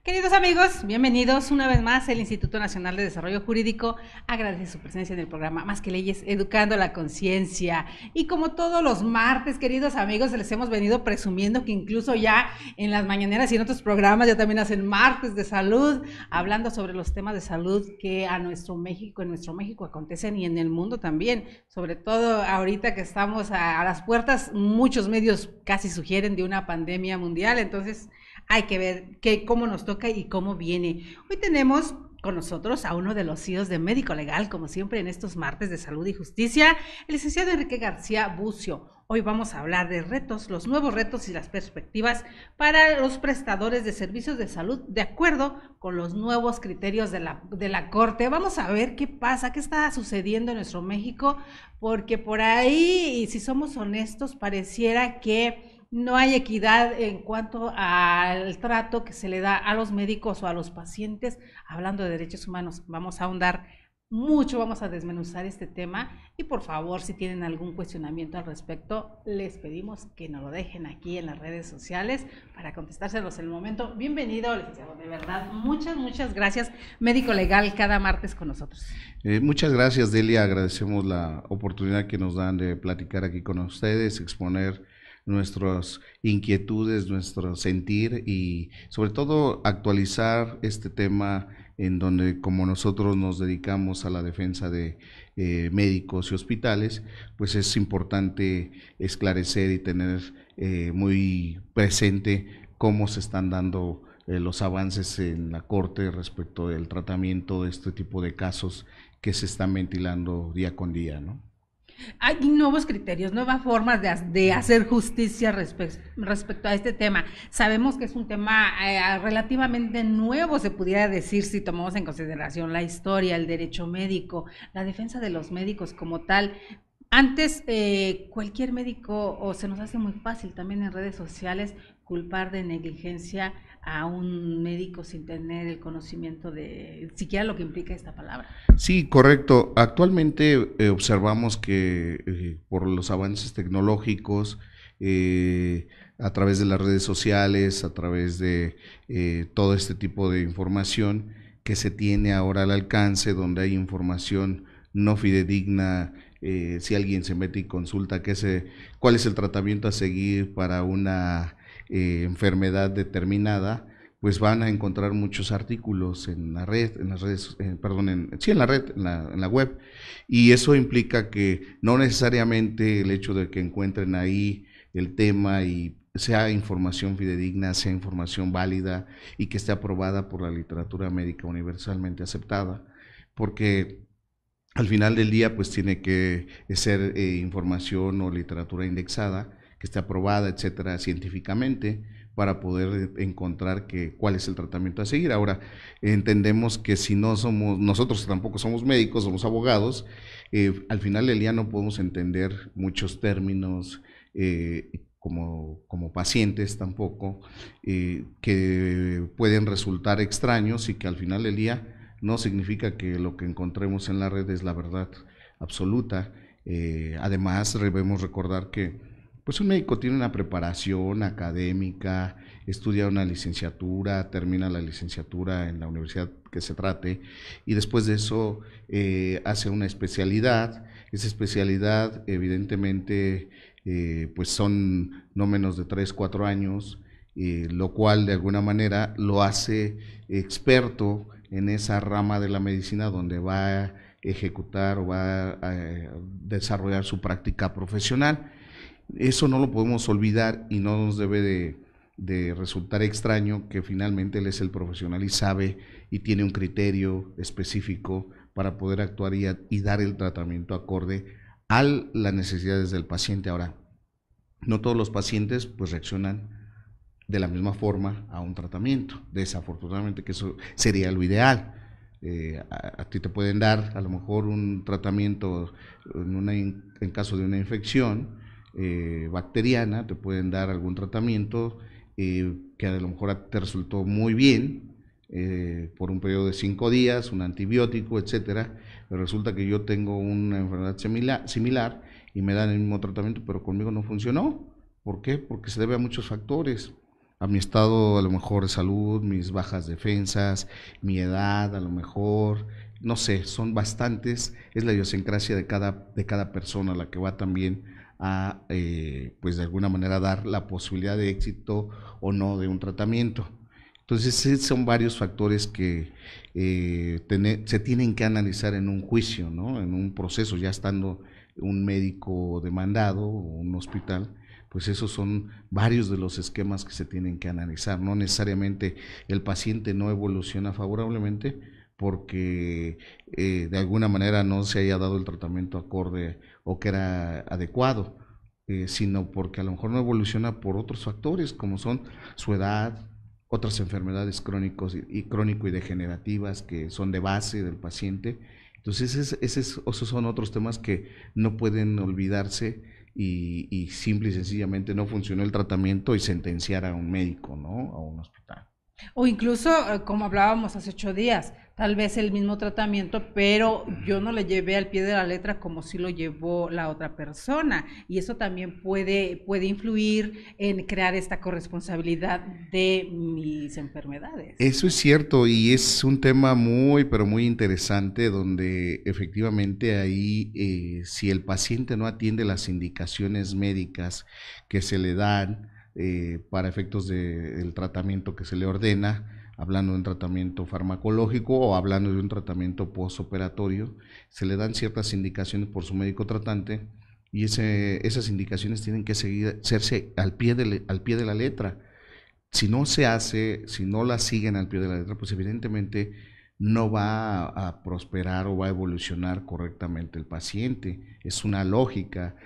Queridos amigos, bienvenidos una vez más. El Instituto Nacional de Desarrollo Jurídico agradece su presencia en el programa Más que Leyes, Educando la Conciencia. Y como todos los martes, queridos amigos, les hemos venido presumiendo que incluso ya en las mañaneras y en otros programas ya también hacen martes de salud, hablando sobre los temas de salud que en nuestro México acontecen y en el mundo también. Sobre todo ahorita que estamos a las puertas, muchos medios casi sugieren de una pandemia mundial, entonces hay que ver cómo nos toca y cómo viene. Hoy tenemos con nosotros a uno de los CEOs de Médico Legal, como siempre en estos martes de Salud y Justicia, el licenciado Enrique García Bucio. Hoy vamos a hablar de retos, los nuevos retos y las perspectivas para los prestadores de servicios de salud de acuerdo con los nuevos criterios de la Corte. Vamos a ver qué pasa, qué está sucediendo en nuestro México, porque por ahí, y si somos honestos, pareciera que no hay equidad en cuanto al trato que se le da a los médicos o a los pacientes. Hablando de derechos humanos, vamos a ahondar mucho, vamos a desmenuzar este tema y por favor, si tienen algún cuestionamiento al respecto, les pedimos que nos lo dejen aquí en las redes sociales para contestárselos en el momento. Bienvenido, licenciado, de verdad, muchas gracias. Médico Legal cada martes con nosotros. Muchas gracias, Delia, agradecemos la oportunidad que nos dan de platicar aquí con ustedes, exponer nuestras inquietudes, nuestro sentir y sobre todo actualizar este tema en donde como nosotros nos dedicamos a la defensa de médicos y hospitales, pues es importante esclarecer y tener muy presente cómo se están dando los avances en la Corte respecto del tratamiento de este tipo de casos que se están ventilando día con día, ¿no? Hay nuevos criterios, nuevas formas de hacer justicia respecto a este tema. Sabemos que es un tema relativamente nuevo, se pudiera decir, si tomamos en consideración la historia, el derecho médico, la defensa de los médicos como tal. Antes, cualquier médico, o se nos hace muy fácil también en redes sociales, culpar de negligencia a un médico sin tener el conocimiento de siquiera lo que implica esta palabra. Sí, correcto. Actualmente observamos que por los avances tecnológicos, a través de las redes sociales, a través de todo este tipo de información que se tiene ahora al alcance, donde hay información no fidedigna, si alguien se mete y consulta cuál es el tratamiento a seguir para una enfermedad determinada, pues van a encontrar muchos artículos en la red, en las redes, en la red, en la web, y eso implica que no necesariamente el hecho de que encuentren ahí el tema y sea información fidedigna, sea información válida y que esté aprobada por la literatura médica universalmente aceptada, porque al final del día pues tiene que ser información o literatura indexada, que esté aprobada, etcétera, científicamente, para poder encontrar cuál es el tratamiento a seguir. Ahora, entendemos que si no somos, nosotros tampoco somos médicos, somos abogados, al final del día no podemos entender muchos términos como pacientes tampoco, que pueden resultar extraños y que al final del día no significa que lo que encontremos en la red es la verdad absoluta. Además, debemos recordar que pues un médico tiene una preparación académica, estudia una licenciatura, termina la licenciatura en la universidad que se trate y después de eso hace una especialidad. Esa especialidad evidentemente pues son no menos de 3, 4 años, lo cual de alguna manera lo hace experto en esa rama de la medicina donde va a ejecutar o va a desarrollar su práctica profesional. Eso no lo podemos olvidar y no nos debe de resultar extraño que finalmente él es el profesional y sabe y tiene un criterio específico para poder actuar y dar el tratamiento acorde a las necesidades del paciente. Ahora, no todos los pacientes pues reaccionan de la misma forma a un tratamiento, desafortunadamente, que eso sería lo ideal. A ti te pueden dar a lo mejor un tratamiento en caso de una infección bacteriana, te pueden dar algún tratamiento que a lo mejor te resultó muy bien por un periodo de 5 días, un antibiótico, etcétera, pero resulta que yo tengo una enfermedad similar y me dan el mismo tratamiento, pero conmigo no funcionó. ¿Por qué? Porque se debe a muchos factores. a mi estado a lo mejor de salud, mis bajas defensas, mi edad a lo mejor, no sé, son bastantes, es la idiosincrasia de cada persona la que va también a, pues de alguna manera dar la posibilidad de éxito o no de un tratamiento. Entonces son varios factores que se tienen que analizar en un juicio, ¿no? En un proceso, ya estando un médico demandado o un hospital, pues esos son varios de los esquemas que se tienen que analizar. No necesariamente el paciente no evoluciona favorablemente porque de alguna manera no se haya dado el tratamiento acorde o que era adecuado, sino porque a lo mejor no evoluciona por otros factores como son su edad, otras enfermedades crónicos y crónico y degenerativas que son de base del paciente. Entonces esos son otros temas que no pueden olvidarse y simple y sencillamente no funcionó el tratamiento y sentenciar a un médico, ¿no? A un hospital. O incluso, como hablábamos hace 8 días, tal vez el mismo tratamiento, pero yo no le llevé al pie de la letra como si lo llevó la otra persona. Y eso también puede influir en crear esta corresponsabilidad de mis enfermedades. Eso es cierto y es un tema muy, pero muy interesante donde efectivamente ahí, si el paciente no atiende las indicaciones médicas que se le dan para efectos del tratamiento que se le ordena, hablando de un tratamiento farmacológico o hablando de un tratamiento postoperatorio, se le dan ciertas indicaciones por su médico tratante y esas indicaciones tienen que hacerse al pie de la letra. Si no se hace, si no la siguen al pie de la letra, pues evidentemente no va a prosperar o va a evolucionar correctamente el paciente. Es una lógica.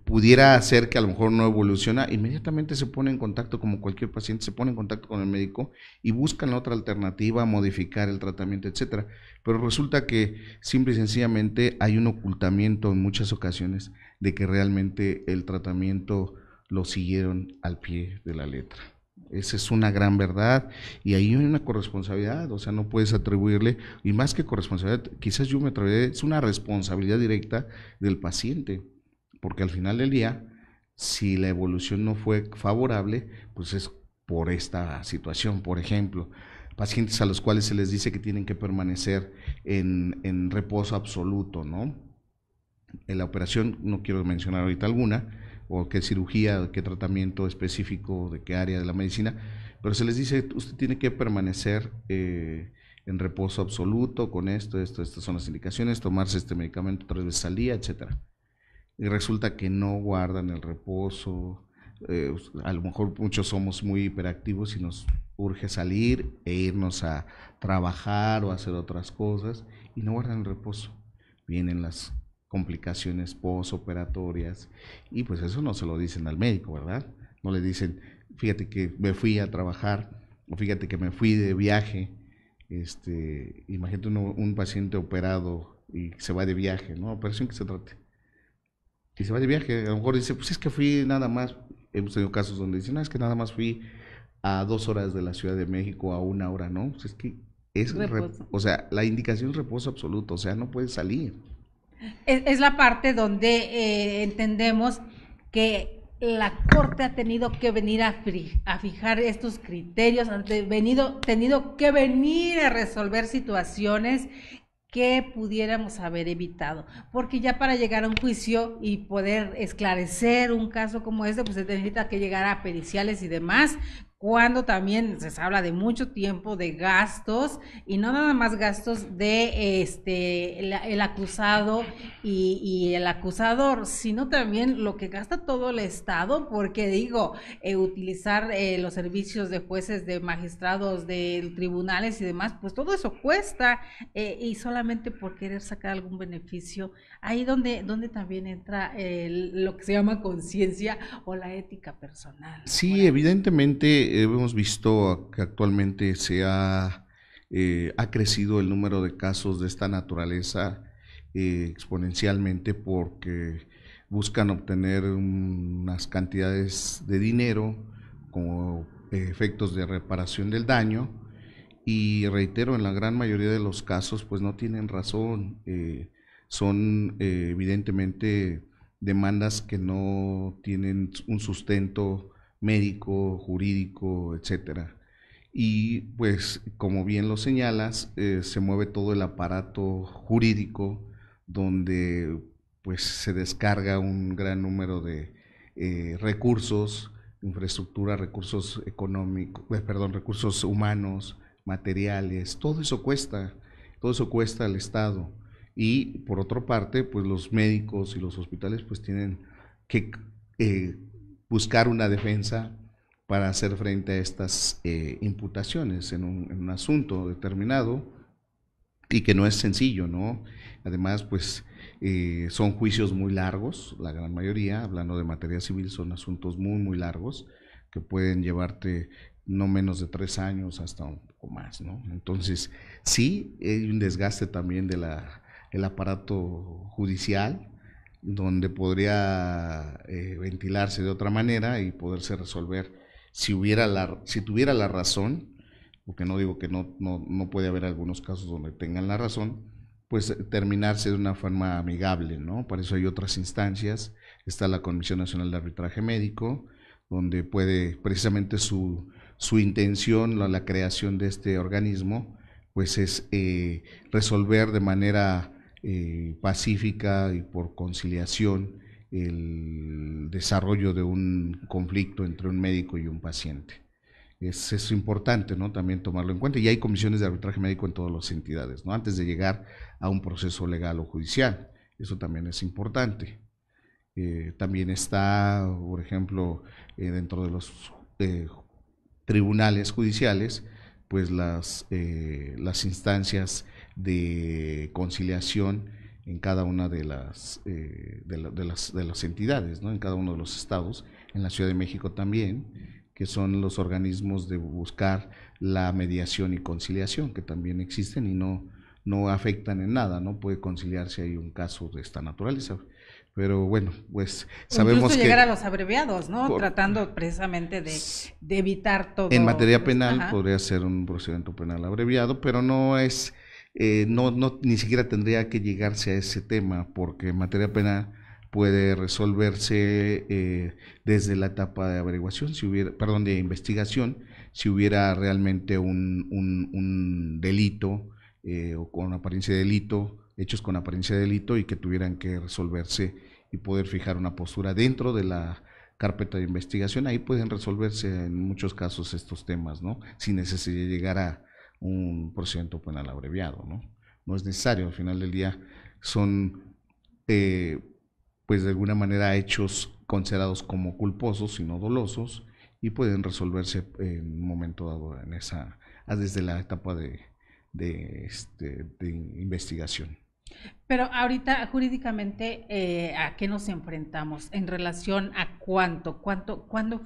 Pudiera ser que a lo mejor no evoluciona, inmediatamente se pone en contacto, como cualquier paciente, se pone en contacto con el médico y buscan otra alternativa, modificar el tratamiento, etcétera. Pero resulta que simple y sencillamente hay un ocultamiento en muchas ocasiones de que realmente el tratamiento lo siguieron al pie de la letra. Esa es una gran verdad y ahí hay una corresponsabilidad, o sea, no puedes atribuirle, y más que corresponsabilidad, quizás yo me atrevería, es una responsabilidad directa del paciente, porque al final del día, si la evolución no fue favorable, pues es por esta situación. Por ejemplo, pacientes a los cuales se les dice que tienen que permanecer en reposo absoluto, ¿no? En la operación, no quiero mencionar ahorita alguna, o qué cirugía, qué tratamiento específico, de qué área de la medicina, pero se les dice, usted tiene que permanecer en reposo absoluto con estas son las indicaciones, tomarse este medicamento 3 veces al día, etcétera. Y resulta que no guardan el reposo, a lo mejor muchos somos muy hiperactivos y nos urge salir e irnos a trabajar o a hacer otras cosas y no guardan el reposo. Vienen las complicaciones postoperatorias y pues eso no se lo dicen al médico, ¿verdad? No le dicen, fíjate que me fui a trabajar o fíjate que me fui de viaje. Imagínate un paciente operado y se va de viaje, ¿no? Operación que se trate. Y se va de viaje, a lo mejor dice, pues es que fui nada más, hemos tenido casos donde dicen, no, es que nada más fui a 2 horas de la Ciudad de México, a 1 hora, ¿no? Pues es que o sea, la indicación es reposo absoluto, o sea, no puedes salir. Es la parte donde entendemos que la Corte ha tenido que venir a fijar estos criterios, ha tenido que venir a resolver situaciones que pudiéramos haber evitado, porque ya para llegar a un juicio y poder esclarecer un caso como este, pues se necesita que llegar a periciales y demás, cuando también se habla de mucho tiempo, de gastos, y no nada más gastos de el acusado y el acusador, sino también lo que gasta todo el Estado, porque digo, utilizar los servicios de jueces, de magistrados, de tribunales y demás, pues todo eso cuesta, y solamente por querer sacar algún beneficio, ahí donde también entra lo que se llama conciencia o la ética personal. Sí, evidentemente hemos visto que actualmente ha crecido el número de casos de esta naturaleza exponencialmente porque buscan obtener unas cantidades de dinero como efectos de reparación del daño y reitero, en la gran mayoría de los casos pues no tienen razón, son evidentemente demandas que no tienen un sustento médico, jurídico, etcétera. Y pues, como bien lo señalas, se mueve todo el aparato jurídico donde pues se descarga un gran número de recursos, infraestructura, recursos económicos, perdón, recursos humanos, materiales, todo eso cuesta al Estado. Y por otra parte, pues los médicos y los hospitales pues tienen que buscar una defensa para hacer frente a estas imputaciones en un asunto determinado y que no es sencillo, ¿no? Además, pues son juicios muy largos, la gran mayoría, hablando de materia civil, son asuntos muy, muy largos que pueden llevarte no menos de 3 años hasta un poco más, ¿no? Entonces, sí, hay un desgaste también de el aparato judicial, donde podría ventilarse de otra manera y poderse resolver si tuviera la razón, porque no digo que no puede haber algunos casos donde tengan la razón, pues terminarse de una forma amigable, ¿no? Para eso hay otras instancias, está la Comisión Nacional de Arbitraje Médico, donde puede precisamente su intención, la creación de este organismo, pues es resolver de manera pacífica y por conciliación el desarrollo de un conflicto entre un médico y un paciente. Es importante, ¿no? También tomarlo en cuenta. Y hay comisiones de arbitraje médico en todas las entidades, ¿no? Antes de llegar a un proceso legal o judicial. Eso también es importante. También está, por ejemplo, dentro de los tribunales judiciales, pues las instancias de conciliación en cada una de las entidades, ¿no? En cada uno de los estados, en la Ciudad de México también, que son los organismos de buscar la mediación y conciliación, que también existen y no afectan en nada, no puede conciliarse ahí un caso de esta naturaleza. Pero bueno, pues sabemos incluso llegar a los abreviados, ¿no? Tratando precisamente de evitar todo. En materia penal podría ser un procedimiento penal abreviado, pero no es, ni siquiera tendría que llegarse a ese tema, porque en materia penal puede resolverse desde la etapa de averiguación, de investigación, si hubiera realmente un delito o con apariencia de delito, hechos con apariencia de delito y que tuvieran que resolverse y poder fijar una postura dentro de la carpeta de investigación. Ahí pueden resolverse en muchos casos estos temas, ¿no? Sin necesidad de llegar a un procedimiento penal abreviado, ¿no? No es necesario, al final del día son pues de alguna manera hechos considerados como culposos y no dolosos y pueden resolverse en un momento dado desde la etapa de investigación. Pero ahorita jurídicamente, ¿a qué nos enfrentamos? En relación a cuándo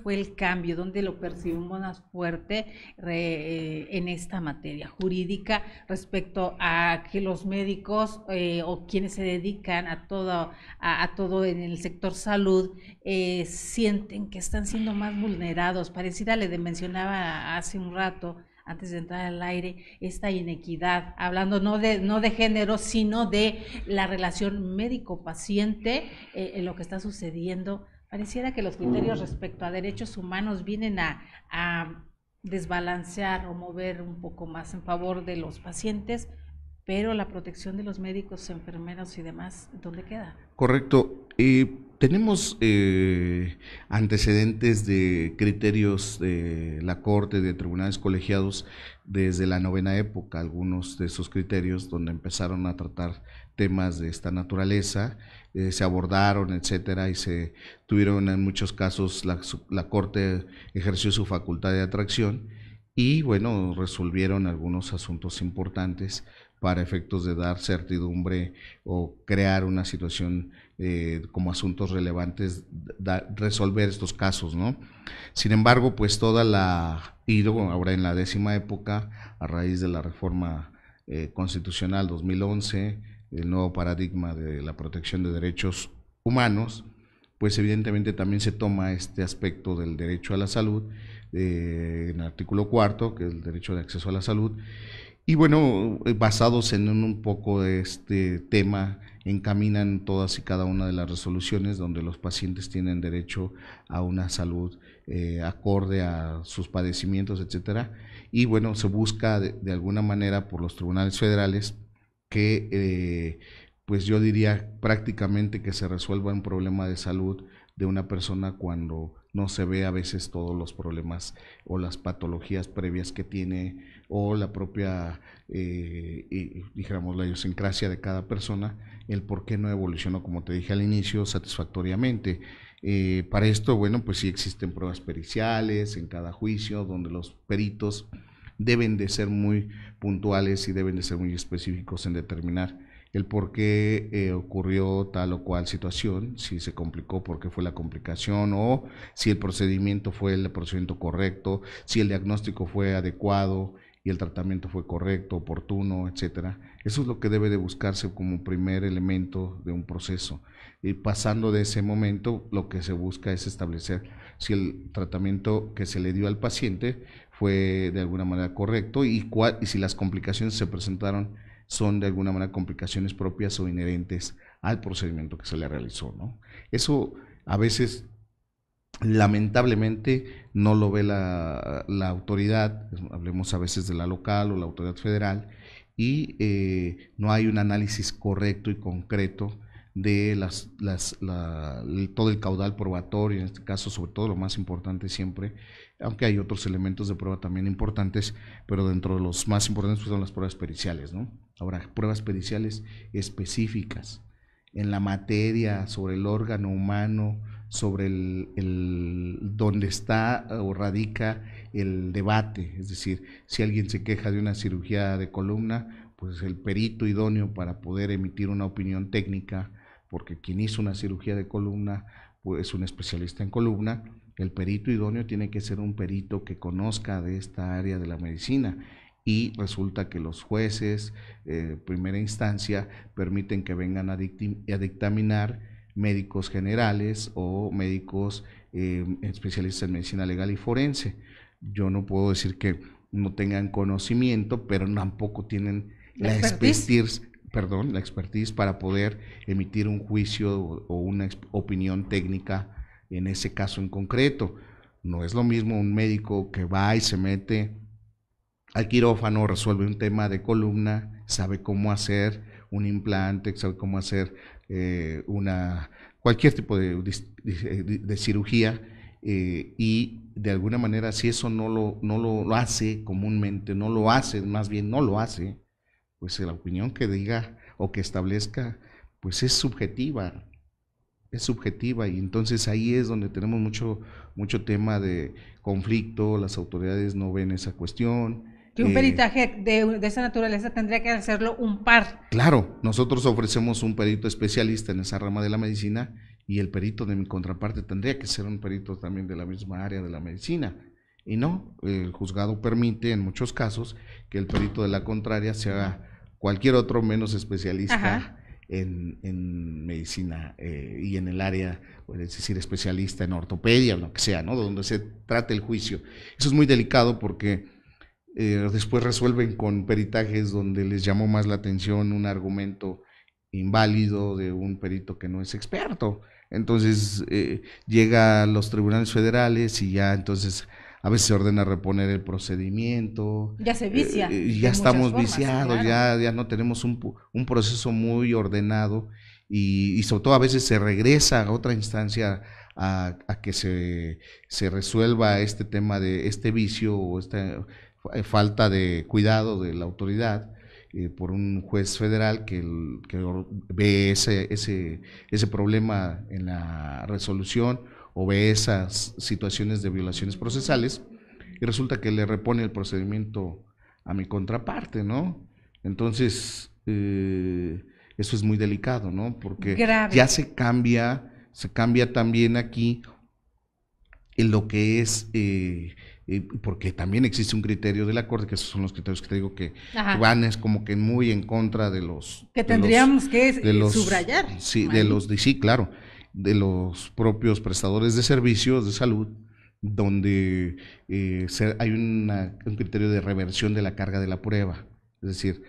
fue el cambio, dónde lo percibimos más fuerte en esta materia jurídica respecto a que los médicos o quienes se dedican a todo en el sector salud sienten que están siendo más vulnerados? Pareciera, le mencionaba hace un rato, antes de entrar al aire, esta inequidad, hablando no de género, sino de la relación médico-paciente, en lo que está sucediendo. Pareciera que los criterios respecto a derechos humanos vienen a desbalancear o mover un poco más en favor de los pacientes, pero la protección de los médicos, enfermeros y demás, ¿dónde queda? Correcto. Tenemos antecedentes de criterios de la Corte, de tribunales colegiados desde la novena época, algunos de esos criterios donde empezaron a tratar temas de esta naturaleza, se abordaron, etcétera, y se tuvieron en muchos casos, la Corte ejerció su facultad de atracción y bueno, resolvieron algunos asuntos importantes para efectos de dar certidumbre o crear una situación como asuntos relevantes, resolver estos casos, ¿no? Sin embargo, pues ahora en la 10ª época, a raíz de la reforma constitucional 2011, el nuevo paradigma de la protección de derechos humanos, pues evidentemente también se toma este aspecto del derecho a la salud, en el artículo 4, que es el derecho de acceso a la salud, Y bueno, basados en un poco de este tema, encaminan todas y cada una de las resoluciones donde los pacientes tienen derecho a una salud acorde a sus padecimientos, etcétera. Y bueno, se busca de alguna manera por los tribunales federales que, pues yo diría prácticamente que se resuelva un problema de salud de una persona cuando no se ve a veces todos los problemas o las patologías previas que tiene o la propia, dijéramos, la idiosincrasia de cada persona, el por qué no evolucionó, como te dije al inicio, satisfactoriamente. Para esto, bueno, pues sí existen pruebas periciales en cada juicio, donde los peritos deben de ser muy puntuales y deben de ser muy específicos en determinar el por qué ocurrió tal o cual situación, si se complicó, por qué fue la complicación, o si el procedimiento fue el procedimiento correcto, si el diagnóstico fue adecuado y el tratamiento fue correcto, oportuno, etcétera. Eso es lo que debe de buscarse como primer elemento de un proceso. Y pasando de ese momento, lo que se busca es establecer si el tratamiento que se le dio al paciente fue de alguna manera correcto y si las complicaciones se presentaron son de alguna manera complicaciones propias o inherentes al procedimiento que se le realizó, ¿no? Eso a veces, lamentablemente, no lo ve la autoridad, hablemos a veces de la local o la autoridad federal, y no hay un análisis correcto y concreto de todo el caudal probatorio, en este caso, sobre todo lo más importante siempre, aunque hay otros elementos de prueba también importantes, pero dentro de los más importantes pues, son las pruebas periciales, ¿no? Ahora, pruebas periciales específicas en la materia, sobre el órgano humano, sobre donde está o radica el debate, es decir, si alguien se queja de una cirugía de columna, pues el perito idóneo para poder emitir una opinión técnica, porque quien hizo una cirugía de columna pues, es un especialista en columna, el perito idóneo tiene que ser un perito que conozca de esta área de la medicina, y resulta que los jueces, primera instancia, permiten que vengan a dictaminar médicos generales o médicos especialistas en medicina legal y forense. Yo no puedo decir que no tengan conocimiento, pero tampoco tienen la expertise para poder emitir un juicio o una opinión técnica en ese caso en concreto. No es lo mismo un médico que va y se mete al quirófano, resuelve un tema de columna, sabe cómo hacer un implante, sabe cómo hacer cualquier tipo de cirugía, y de alguna manera si eso no lo hace comúnmente, no lo hace, pues la opinión que diga o que establezca pues es subjetiva, y entonces ahí es donde tenemos mucho tema de conflicto, las autoridades no ven esa cuestión. Que un peritaje de esa naturaleza tendría que hacerlo un par. Claro, nosotros ofrecemos un perito especialista en esa rama de la medicina y el perito de mi contraparte tendría que ser un perito también de la misma área de la medicina. Y no, el juzgado permite en muchos casos que el perito de la contraria sea cualquier otro menos especialista en medicina y en el área, es decir, especialista en ortopedia o lo que sea, ¿no? Donde se trate el juicio. Eso es muy delicado porque después resuelven con peritajes donde les llamó más la atención un argumento inválido de un perito que no es experto. Entonces llega a los tribunales federales y ya entonces a veces se ordena reponer el procedimiento. Ya se vicia. Ya estamos viciados, claro. ya no tenemos un proceso muy ordenado y sobre todo a veces se regresa a otra instancia a que se resuelva este tema de este vicio o esta falta de cuidado de la autoridad por un juez federal que ve ese problema en la resolución o ve esas situaciones de violaciones procesales y resulta que le repone el procedimiento a mi contraparte, ¿no? Entonces, eso es muy delicado, ¿no? Porque grave. Ya se cambia también aquí en lo que es... porque también existe un criterio de la Corte, que esos son los criterios que te digo que van es como que muy en contra de los... Que tendríamos que subrayar. Sí, sí, claro, de los propios prestadores de servicios de salud, donde hay un criterio de reversión de la carga de la prueba. Es decir,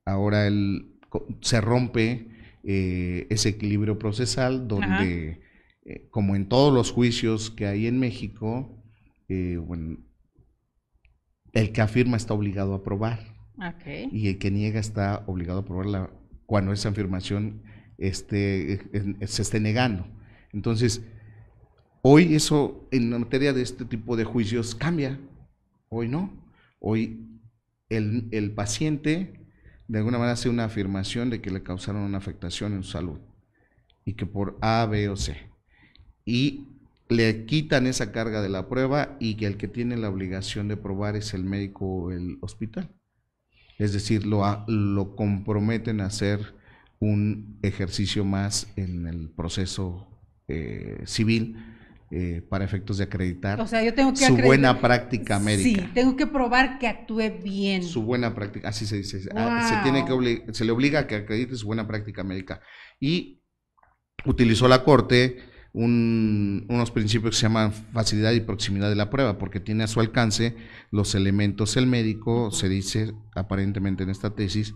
ahora se rompe ese equilibrio procesal donde, como en todos los juicios que hay en México, bueno, el que afirma está obligado a probar, y el que niega está obligado a probarla cuando esa afirmación se esté negando. Entonces, hoy eso en materia de este tipo de juicios cambia. Hoy no. Hoy el paciente de alguna manera hace una afirmación de que le causaron una afectación en su salud y que por A, B o C. Y le quitan esa carga de la prueba y que el que tiene la obligación de probar es el médico o el hospital. Es decir, lo comprometen a hacer un ejercicio más en el proceso civil para efectos de acreditar, o sea, yo tengo que su buena práctica médica. Sí, tengo que probar que actúe bien. Su buena práctica, así se dice. Wow. Se le obliga a que acredite su buena práctica médica. Y utilizó la Corte unos principios que se llaman facilidad y proximidad de la prueba, porque tiene a su alcance los elementos el médico, se dice aparentemente en esta tesis,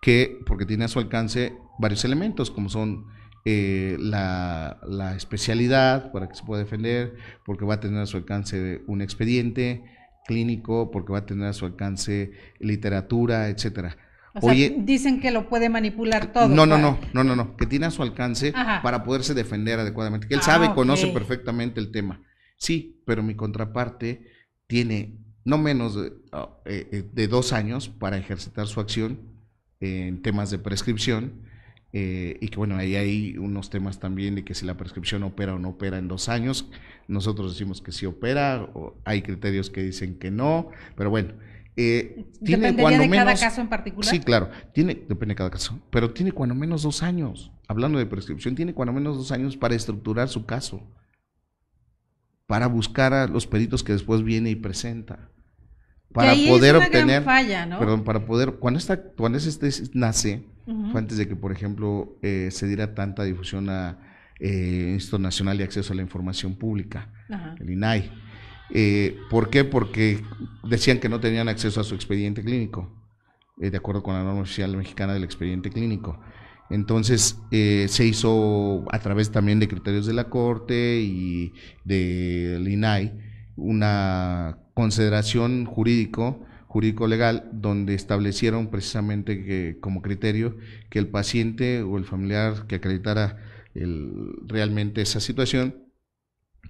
que porque tiene a su alcance varios elementos, como son la especialidad para que se pueda defender, porque va a tener a su alcance un expediente clínico, porque va a tener a su alcance literatura, etcétera. O sea, dicen que lo puede manipular todo. No, que tiene a su alcance para poderse defender adecuadamente, que él sabe, conoce perfectamente el tema. Sí, pero mi contraparte tiene no menos de 2 años para ejercitar su acción en temas de prescripción, y que bueno, ahí hay unos temas también de que si la prescripción opera o no opera en 2 años. Nosotros decimos que sí opera, o hay criterios que dicen que no, pero bueno. ¿Tiene cuando de menos, cada caso en particular? Sí, claro, depende de cada caso, pero tiene cuando menos 2 años, hablando de prescripción, tiene cuando menos 2 años para estructurar su caso, para buscar a los peritos que después viene y presenta, para poder obtener, falla, ¿no? Perdón, para poder, cuando esa tesis nace, fue antes de que, por ejemplo, se diera tanta difusión a Instituto Nacional de Acceso a la Información Pública, el INAI. ¿Por qué? Porque decían que no tenían acceso a su expediente clínico, de acuerdo con la norma oficial mexicana del expediente clínico. Entonces se hizo a través también de criterios de la Corte y del INAI una consideración jurídico-legal, donde establecieron precisamente que como criterio que el paciente o el familiar que acreditara realmente esa situación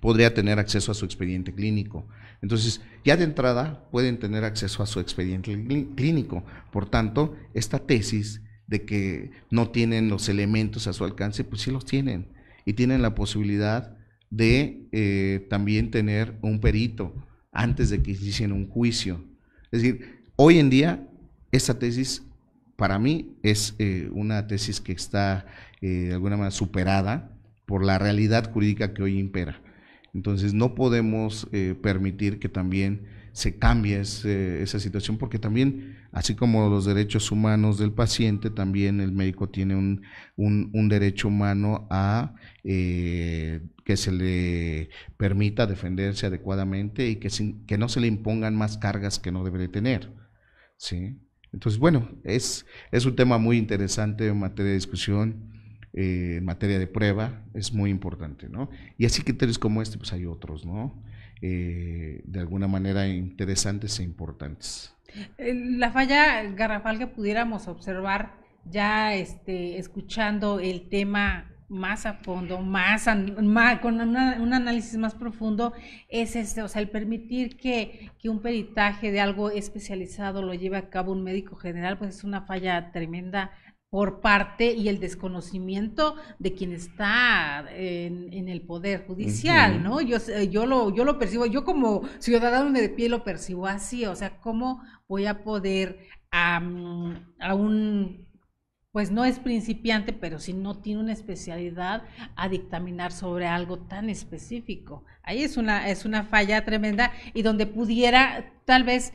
podría tener acceso a su expediente clínico. Entonces, ya de entrada pueden tener acceso a su expediente clínico. Por tanto, esta tesis de que no tienen los elementos a su alcance, pues sí los tienen. Y tienen la posibilidad de también tener un perito antes de que inicien un juicio. Es decir, hoy en día, esta tesis para mí es una tesis que está de alguna manera superada por la realidad jurídica que hoy impera. Entonces no podemos permitir que también se cambie esa situación, porque también, así como los derechos humanos del paciente, también el médico tiene un derecho humano a que se le permita defenderse adecuadamente y que no se le impongan más cargas que no debe de tener, ¿sí? Entonces, bueno, es un tema muy interesante en materia de discusión. En materia de prueba es muy importante, ¿no? Y así criterios como este, pues hay otros, ¿no? De alguna manera interesantes e importantes. La falla garrafal que pudiéramos observar ya escuchando el tema más a fondo, con un análisis más profundo, es o sea, el permitir que un peritaje de algo especializado lo lleve a cabo un médico general, pues es una falla tremenda por parte y el desconocimiento de quien está en el poder judicial, ¿no? Yo lo percibo, yo como ciudadano de pie lo percibo así, o sea, ¿cómo voy a poder a un, pues no es principiante, pero si no tiene una especialidad, a dictaminar sobre algo tan específico? Ahí es una falla tremenda y donde pudiera tal vez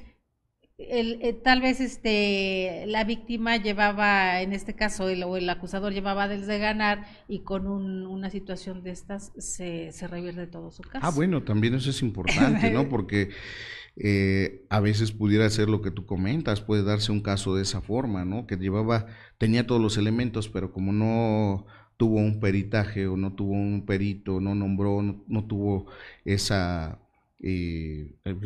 tal vez la víctima llevaba, en este caso, o el acusador llevaba desde ganar y con una situación de estas se revierte todo su Ah, caso. bueno, también eso es importante, ¿no? Porque a veces pudiera ser lo que tú comentas, puede darse un caso de esa forma, ¿no? Que tenía todos los elementos, pero como no tuvo un peritaje o no tuvo un perito, no nombró, no tuvo esa,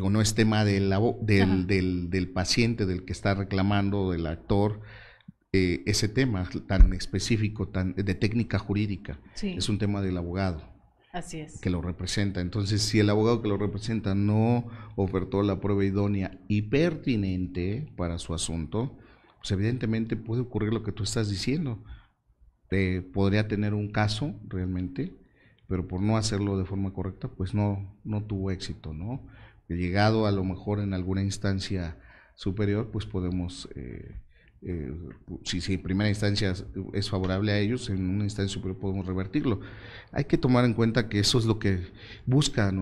o no es tema Ajá. del paciente, del que está reclamando, del actor, ese tema tan específico, tan de técnica jurídica, Sí, es un tema del abogado así es. que lo representa. Entonces, si el abogado que lo representa no ofertó la prueba idónea y pertinente para su asunto, pues evidentemente puede ocurrir lo que tú estás diciendo. Podría tener un caso realmente, pero por no hacerlo de forma correcta, pues no tuvo éxito, ¿no? Llegado a lo mejor en alguna instancia superior, pues podemos, eh, si en primera instancia es favorable a ellos, en una instancia superior podemos revertirlo. Hay que tomar en cuenta que eso es lo que busca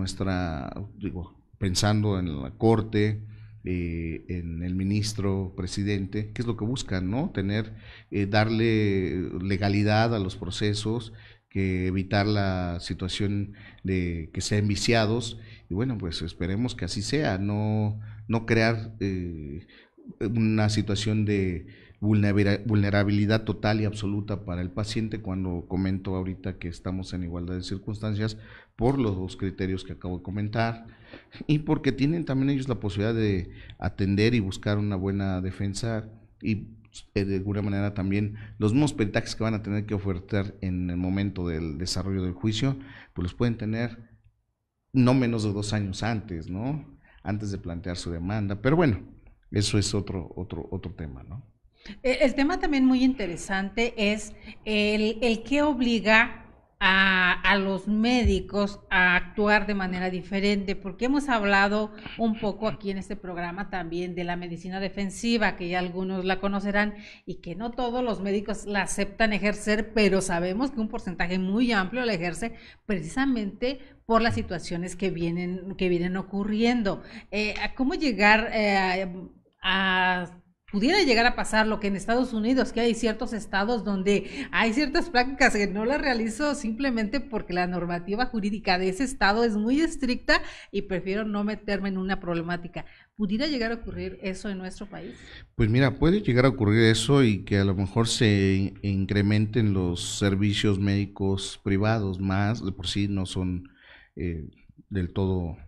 digo, pensando en la Corte, en el ministro presidente, ¿qué es lo que buscan, no? Darle legalidad a los procesos, que evitar la situación de que sean viciados, y bueno, pues esperemos que así sea, no crear una situación de vulnerabilidad total y absoluta para el paciente, cuando comento ahorita que estamos en igualdad de circunstancias por los dos criterios que acabo de comentar, y porque tienen también ellos la posibilidad de atender y buscar una buena defensa, y de alguna manera también los mismos peritajes que van a tener que ofertar en el momento del desarrollo del juicio, pues los pueden tener no menos de 2 años antes, ¿no? Antes de plantear su demanda. Pero bueno, eso es otro tema, ¿no? El tema también muy interesante es el que obliga a los médicos a actuar de manera diferente, porque hemos hablado un poco aquí en este programa también de la medicina defensiva, que ya algunos la conocerán y que no todos los médicos la aceptan ejercer, pero sabemos que un porcentaje muy amplio la ejerce precisamente por las situaciones que vienen ocurriendo. ¿Cómo llegar a pudiera llegar a pasar lo que en Estados Unidos, que hay ciertos estados donde hay ciertas prácticas que no las realizo simplemente porque la normativa jurídica de ese estado es muy estricta y prefiero no meterme en una problemática? ¿Pudiera llegar a ocurrir eso en nuestro país? Pues mira, puede llegar a ocurrir eso y que a lo mejor se incrementen los servicios médicos privados más, de por sí no son eh, del todo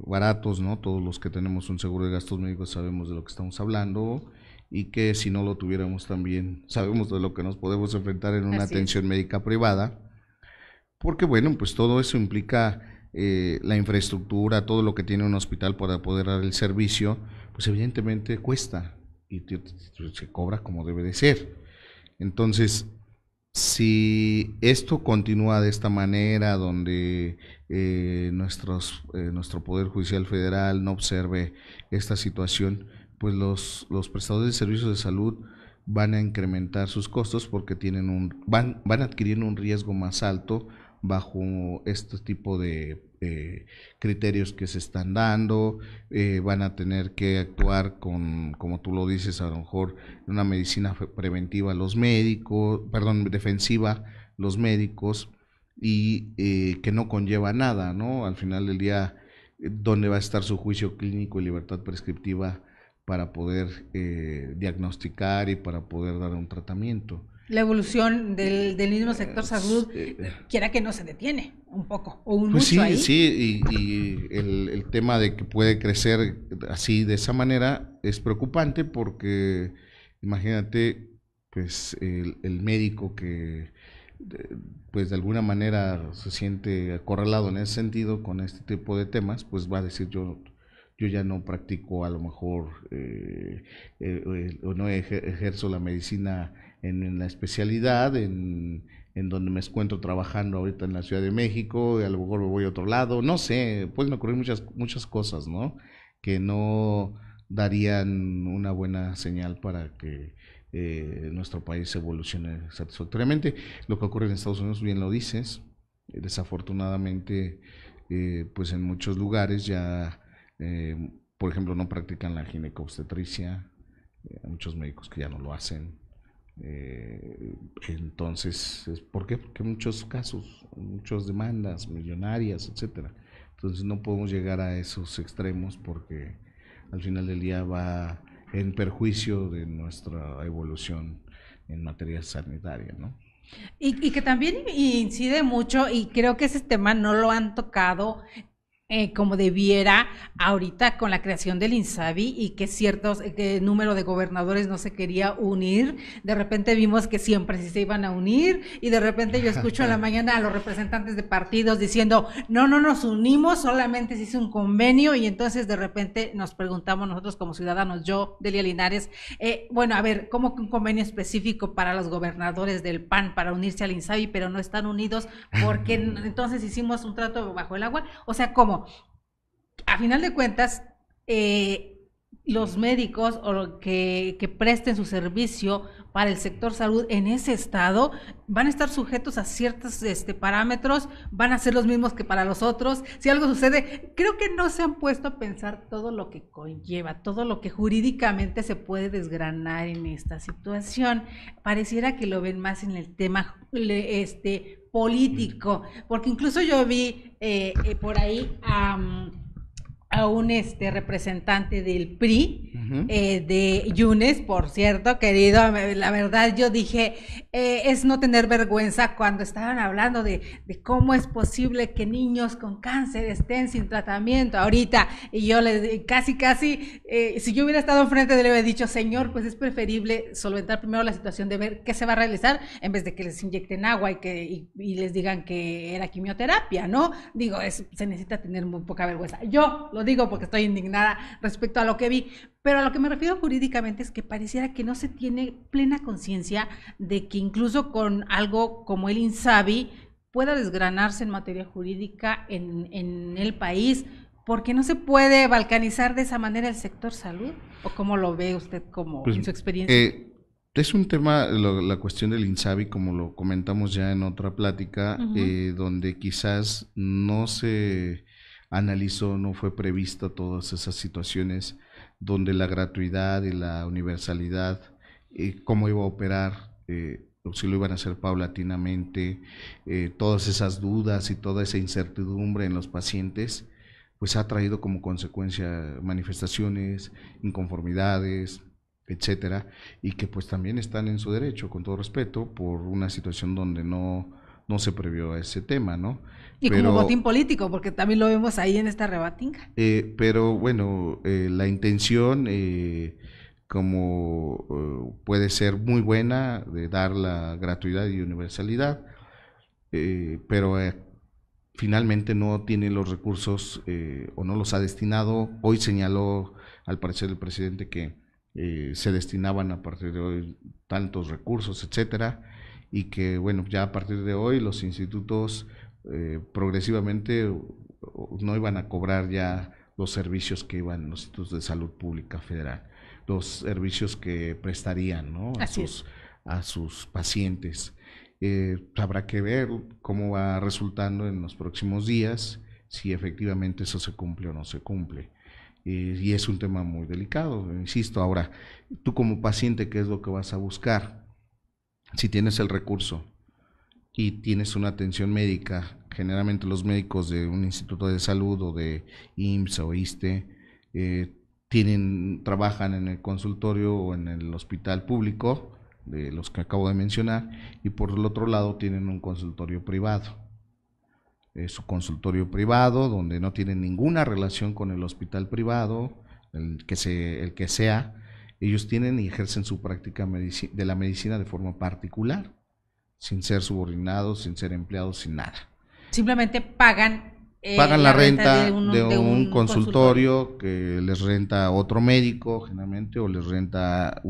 baratos, ¿no? Todos los que tenemos un seguro de gastos médicos sabemos de lo que estamos hablando, y que si no lo tuviéramos también sabemos de lo que nos podemos enfrentar en una Así es. atención médica privada, porque bueno, pues todo eso implica la infraestructura, todo lo que tiene un hospital para poder dar el servicio, pues evidentemente cuesta y se cobra como debe de ser. Entonces, si esto continúa de esta manera, donde nuestro Poder Judicial Federal no observe esta situación, pues los prestadores de servicios de salud van a incrementar sus costos, porque van adquiriendo un riesgo más alto bajo este tipo de criterios que se están dando. Van a tener que actuar como tú lo dices, a lo mejor una medicina preventiva los médicos, perdón, defensiva los médicos, y que no conlleva nada, ¿no? Al final del día, ¿dónde va a estar su juicio clínico y libertad prescriptiva para poder diagnosticar y para poder dar un tratamiento? La evolución del mismo sector salud, Eh, quiera que no se detiene un poco o un Pues mucho sí, ahí. sí, y el tema de que puede crecer así de esa manera es preocupante, porque imagínate, pues el médico que pues de alguna manera se siente acorralado en ese sentido con este tipo de temas, pues va a decir yo ya no practico a lo mejor o no ejerzo la medicina en la especialidad, en donde me encuentro trabajando ahorita en la Ciudad de México, y a lo mejor me voy a otro lado, no sé, pueden ocurrir muchas cosas, ¿no? Que no darían una buena señal para que nuestro país evolucione satisfactoriamente. Lo que ocurre en Estados Unidos, bien lo dices, desafortunadamente, pues en muchos lugares ya por ejemplo, no practican la ginecobstetricia, hay muchos médicos que ya no lo hacen. Entonces, ¿por qué? Porque hay muchos casos, muchas demandas millonarias, etcétera. Entonces no podemos llegar a esos extremos porque al final del día va en perjuicio de nuestra evolución en materia sanitaria, ¿no? Y que también incide mucho, y creo que ese tema no lo han tocado como debiera ahorita con la creación del INSABI, y que ciertos que número de gobernadores no se quería unir. De repente vimos que siempre sí se iban a unir, y de repente yo escucho en la mañana a los representantes de partidos diciendo no nos unimos, solamente se hizo un convenio. Y entonces de repente nos preguntamos nosotros como ciudadanos, yo, Delia Linares, bueno, a ver, ¿cómo que un convenio específico para los gobernadores del PAN para unirse al INSABI, pero no están unidos porque entonces hicimos un trato bajo el agua? O sea, ¿cómo? A final de cuentas, los médicos o que presten su servicio para el sector salud en ese estado van a estar sujetos a ciertos parámetros, van a ser los mismos que para los otros. Si algo sucede, creo que no se han puesto a pensar todo lo que conlleva, todo lo que jurídicamente se puede desgranar en esta situación. Pareciera que lo ven más en el tema político, porque incluso yo vi por ahí a un representante del PRI, de Yunes, por cierto, querido, la verdad yo dije, es no tener vergüenza cuando estaban hablando de cómo es posible que niños con cáncer estén sin tratamiento ahorita, y yo casi, si yo hubiera estado enfrente de él, le hubiera dicho, señor, pues es preferible solventar primero la situación de ver qué se va a realizar, en vez de que les inyecten agua y les digan que era quimioterapia, ¿no? Digo, se necesita tener muy poca vergüenza. Yo lo digo porque estoy indignada respecto a lo que vi, pero a lo que me refiero jurídicamente es que pareciera que no se tiene plena conciencia de que incluso con algo como el INSABI pueda desgranarse en materia jurídica en el país, porque no se puede balcanizar de esa manera el sector salud. ¿O cómo lo ve usted como en su experiencia? Es un tema, la cuestión del INSABI, como lo comentamos ya en otra plática, donde quizás no se analizó, no fue prevista todas esas situaciones donde la gratuidad y la universalidad, cómo iba a operar, si lo iban a hacer paulatinamente, todas esas dudas y toda esa incertidumbre en los pacientes, pues ha traído como consecuencia manifestaciones, inconformidades, etcétera, y que pues también están en su derecho, con todo respeto, por una situación donde no se previó ese tema, ¿no? Y como botín político, porque también lo vemos ahí en esta rebatinga. Pero bueno, la intención, como puede ser muy buena, de dar la gratuidad y universalidad, pero finalmente no tiene los recursos o no los ha destinado. Hoy señaló, al parecer, el presidente que se destinaban a partir de hoy tantos recursos, etcétera, y que bueno, ya a partir de hoy los institutos progresivamente no iban a cobrar ya los servicios que iban los institutos de salud pública federal, los servicios que prestarían, ¿no? a sus pacientes. Habrá que ver cómo va resultando en los próximos días, si efectivamente eso se cumple o no se cumple. Y es un tema muy delicado, insisto. Ahora, tú como paciente, ¿qué es lo que vas a buscar? Si tienes el recurso y tienes una atención médica, generalmente los médicos de un instituto de salud o de IMSS o ISSSTE trabajan en el consultorio o en el hospital público, de los que acabo de mencionar, y por el otro lado tienen un consultorio privado. Su consultorio privado, donde no tienen ninguna relación con el hospital privado, el que sea, ellos tienen y ejercen su práctica de la medicina de forma particular, sin ser subordinados, sin ser empleados, sin nada. Simplemente pagan la renta de un consultorio que les renta otro médico, generalmente, o les renta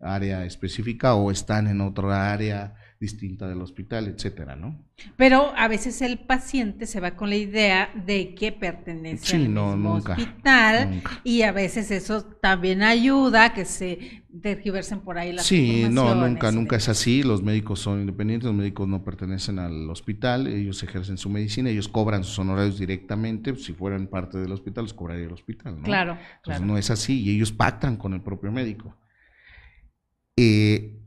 área específica o están en otra área distinta del hospital, etcétera, ¿no? Pero a veces el paciente se va con la idea de que pertenece Sí, al no, mismo nunca, hospital nunca. y a veces eso también ayuda a que se tergiversen por ahí las Sí, no, nunca, informaciones y nunca es demás. así. Los médicos son independientes, los médicos no pertenecen al hospital, ellos ejercen su medicina, ellos cobran sus honorarios directamente. Si fueran parte del hospital, los cobraría el hospital, ¿no? Claro, Entonces claro. no es así y ellos pactan con el propio médico. Eh,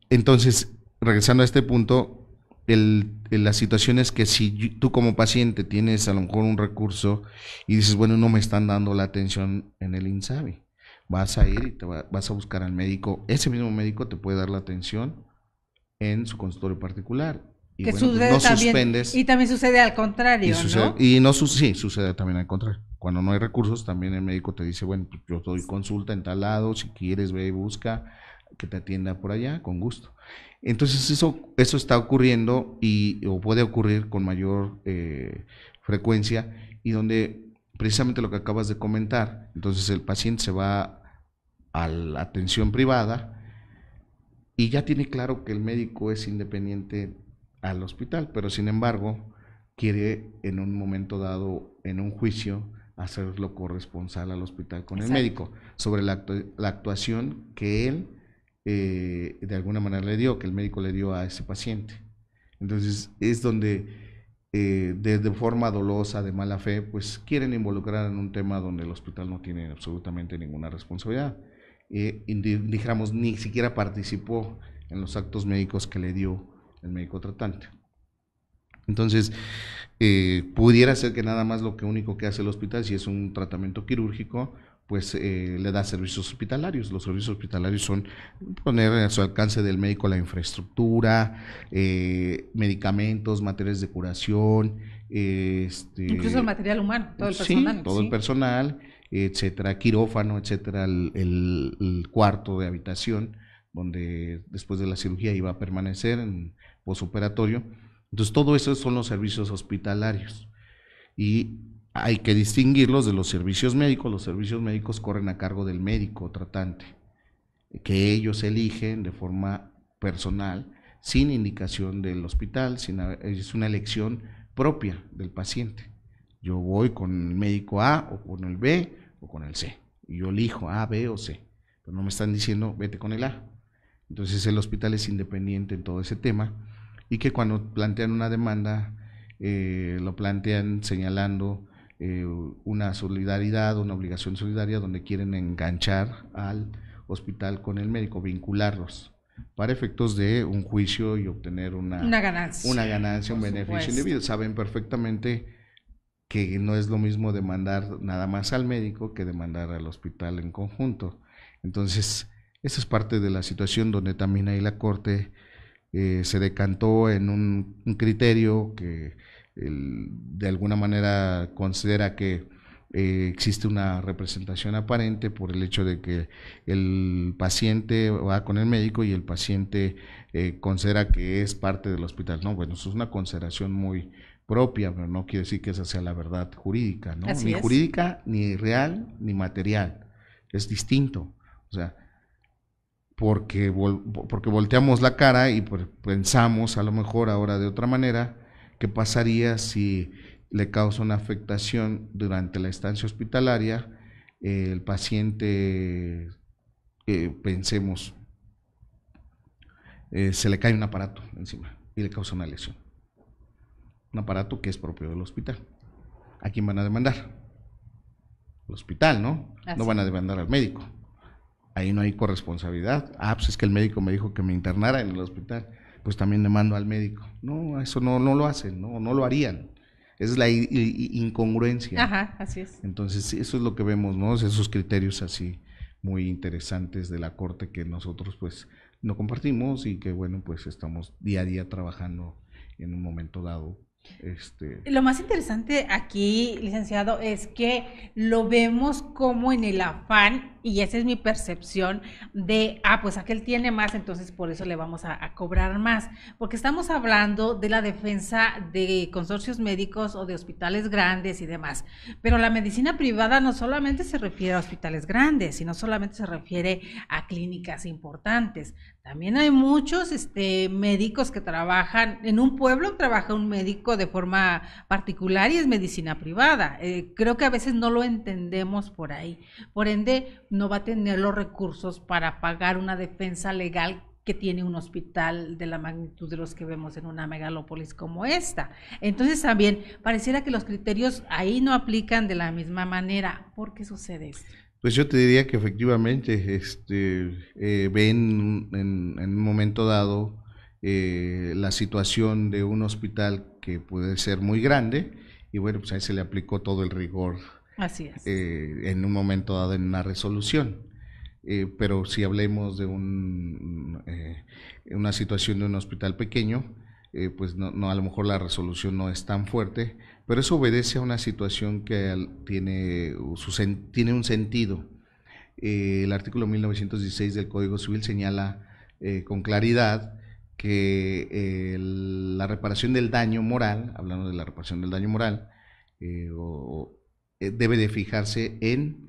entonces, regresando a este punto, la situación es que si tú como paciente tienes a lo mejor un recurso y dices, bueno, no me están dando la atención en el INSABI, vas a ir y vas a buscar al médico, ese mismo médico te puede dar la atención en su consultorio particular. Y Que bueno, pues sucede no también, suspendes y también sucede al y contrario, sucede, ¿no? y no sí, sucede también al contrario. Cuando no hay recursos, también el médico te dice, bueno, pues yo doy consulta en tal lado, si quieres ve y busca que te atienda por allá, con gusto. Entonces eso está ocurriendo o puede ocurrir con mayor frecuencia y donde precisamente lo que acabas de comentar, entonces el paciente se va a la atención privada y ya tiene claro que el médico es independiente al hospital, pero sin embargo quiere en un momento dado, en un juicio, hacerlo corresponsal al hospital con el Exacto. médico sobre la actuación que él de alguna manera le dio, que el médico le dio a ese paciente. Entonces es donde de forma dolosa, de mala fe, pues quieren involucrar en un tema donde el hospital no tiene absolutamente ninguna responsabilidad. Dijéramos, ni siquiera participó en los actos médicos que le dio el médico tratante. Entonces, pudiera ser que nada más lo que único que hace el hospital, si es un tratamiento quirúrgico, pues le da servicios hospitalarios. Los servicios hospitalarios son poner a su alcance del médico la infraestructura, medicamentos, materiales de curación, Incluso el material humano, todo el sí, personal, todo el sí. personal, etcétera, quirófano, etcétera, el cuarto de habitación donde después de la cirugía iba a permanecer en posoperatorio. Entonces, todo eso son los servicios hospitalarios y hay que distinguirlos de los servicios médicos. Los servicios médicos corren a cargo del médico tratante, que ellos eligen de forma personal, sin indicación del hospital, es una elección propia del paciente. Yo voy con el médico A o con el B o con el C, y yo elijo A, B o C, pero no me están diciendo vete con el A. Entonces el hospital es independiente en todo ese tema y que cuando plantean una demanda lo plantean señalando una solidaridad, una obligación solidaria donde quieren enganchar al hospital con el médico, vincularlos para efectos de un juicio y obtener una ganancia, un por beneficio supuesto. indebido. Saben perfectamente que no es lo mismo demandar nada más al médico que demandar al hospital en conjunto. Entonces, esa es parte de la situación donde también ahí la Corte se decantó en un criterio que de alguna manera considera que existe una representación aparente por el hecho de que el paciente va con el médico y el paciente considera que es parte del hospital. No, bueno, eso es una consideración muy propia, pero no quiere decir que esa sea la verdad jurídica, ¿no? Así Ni es. jurídica, ni real, ni material. Es distinto. O sea, porque volteamos la cara y pensamos a lo mejor ahora de otra manera, qué pasaría si le causa una afectación durante la estancia hospitalaria, el paciente, pensemos, se le cae un aparato encima y le causa una lesión. Un aparato que es propio del hospital. ¿A quién van a demandar? El hospital, ¿no? No Así. van a demandar al médico. Ahí no hay corresponsabilidad. Ah, pues es que el médico me dijo que me internara en el hospital, pues también le mando al médico. No, eso no lo hacen, no lo harían. Esa es la incongruencia. Ajá, así es. Entonces, eso es lo que vemos, ¿no? Esos criterios así muy interesantes de la Corte que nosotros pues no compartimos y que bueno, pues estamos día a día trabajando en un momento dado. Lo más interesante aquí, licenciado, es que lo vemos como en el afán y esa es mi percepción de, pues aquel tiene más, entonces por eso le vamos a cobrar más, porque estamos hablando de la defensa de consorcios médicos o de hospitales grandes y demás, pero la medicina privada no solamente se refiere a hospitales grandes, sino solamente se refiere a clínicas importantes. También hay muchos médicos que trabajan, en un pueblo trabaja un médico de forma particular y es medicina privada. Creo que a veces no lo entendemos por ahí. Por ende, no va a tener los recursos para pagar una defensa legal que tiene un hospital de la magnitud de los que vemos en una megalópolis como esta. Entonces también pareciera que los criterios ahí no aplican de la misma manera. ¿Por qué sucede esto? Pues yo te diría que efectivamente ven en un momento dado la situación de un hospital que puede ser muy grande y bueno, pues ahí se le aplicó todo el rigor. Así es. En un momento dado en una resolución. Pero si hablemos de una situación de un hospital pequeño, pues no, a lo mejor la resolución no es tan fuerte, pero eso obedece a una situación que tiene un sentido. El artículo 1916 del Código Civil señala con claridad que la reparación del daño moral, hablando de la reparación del daño moral, debe de fijarse en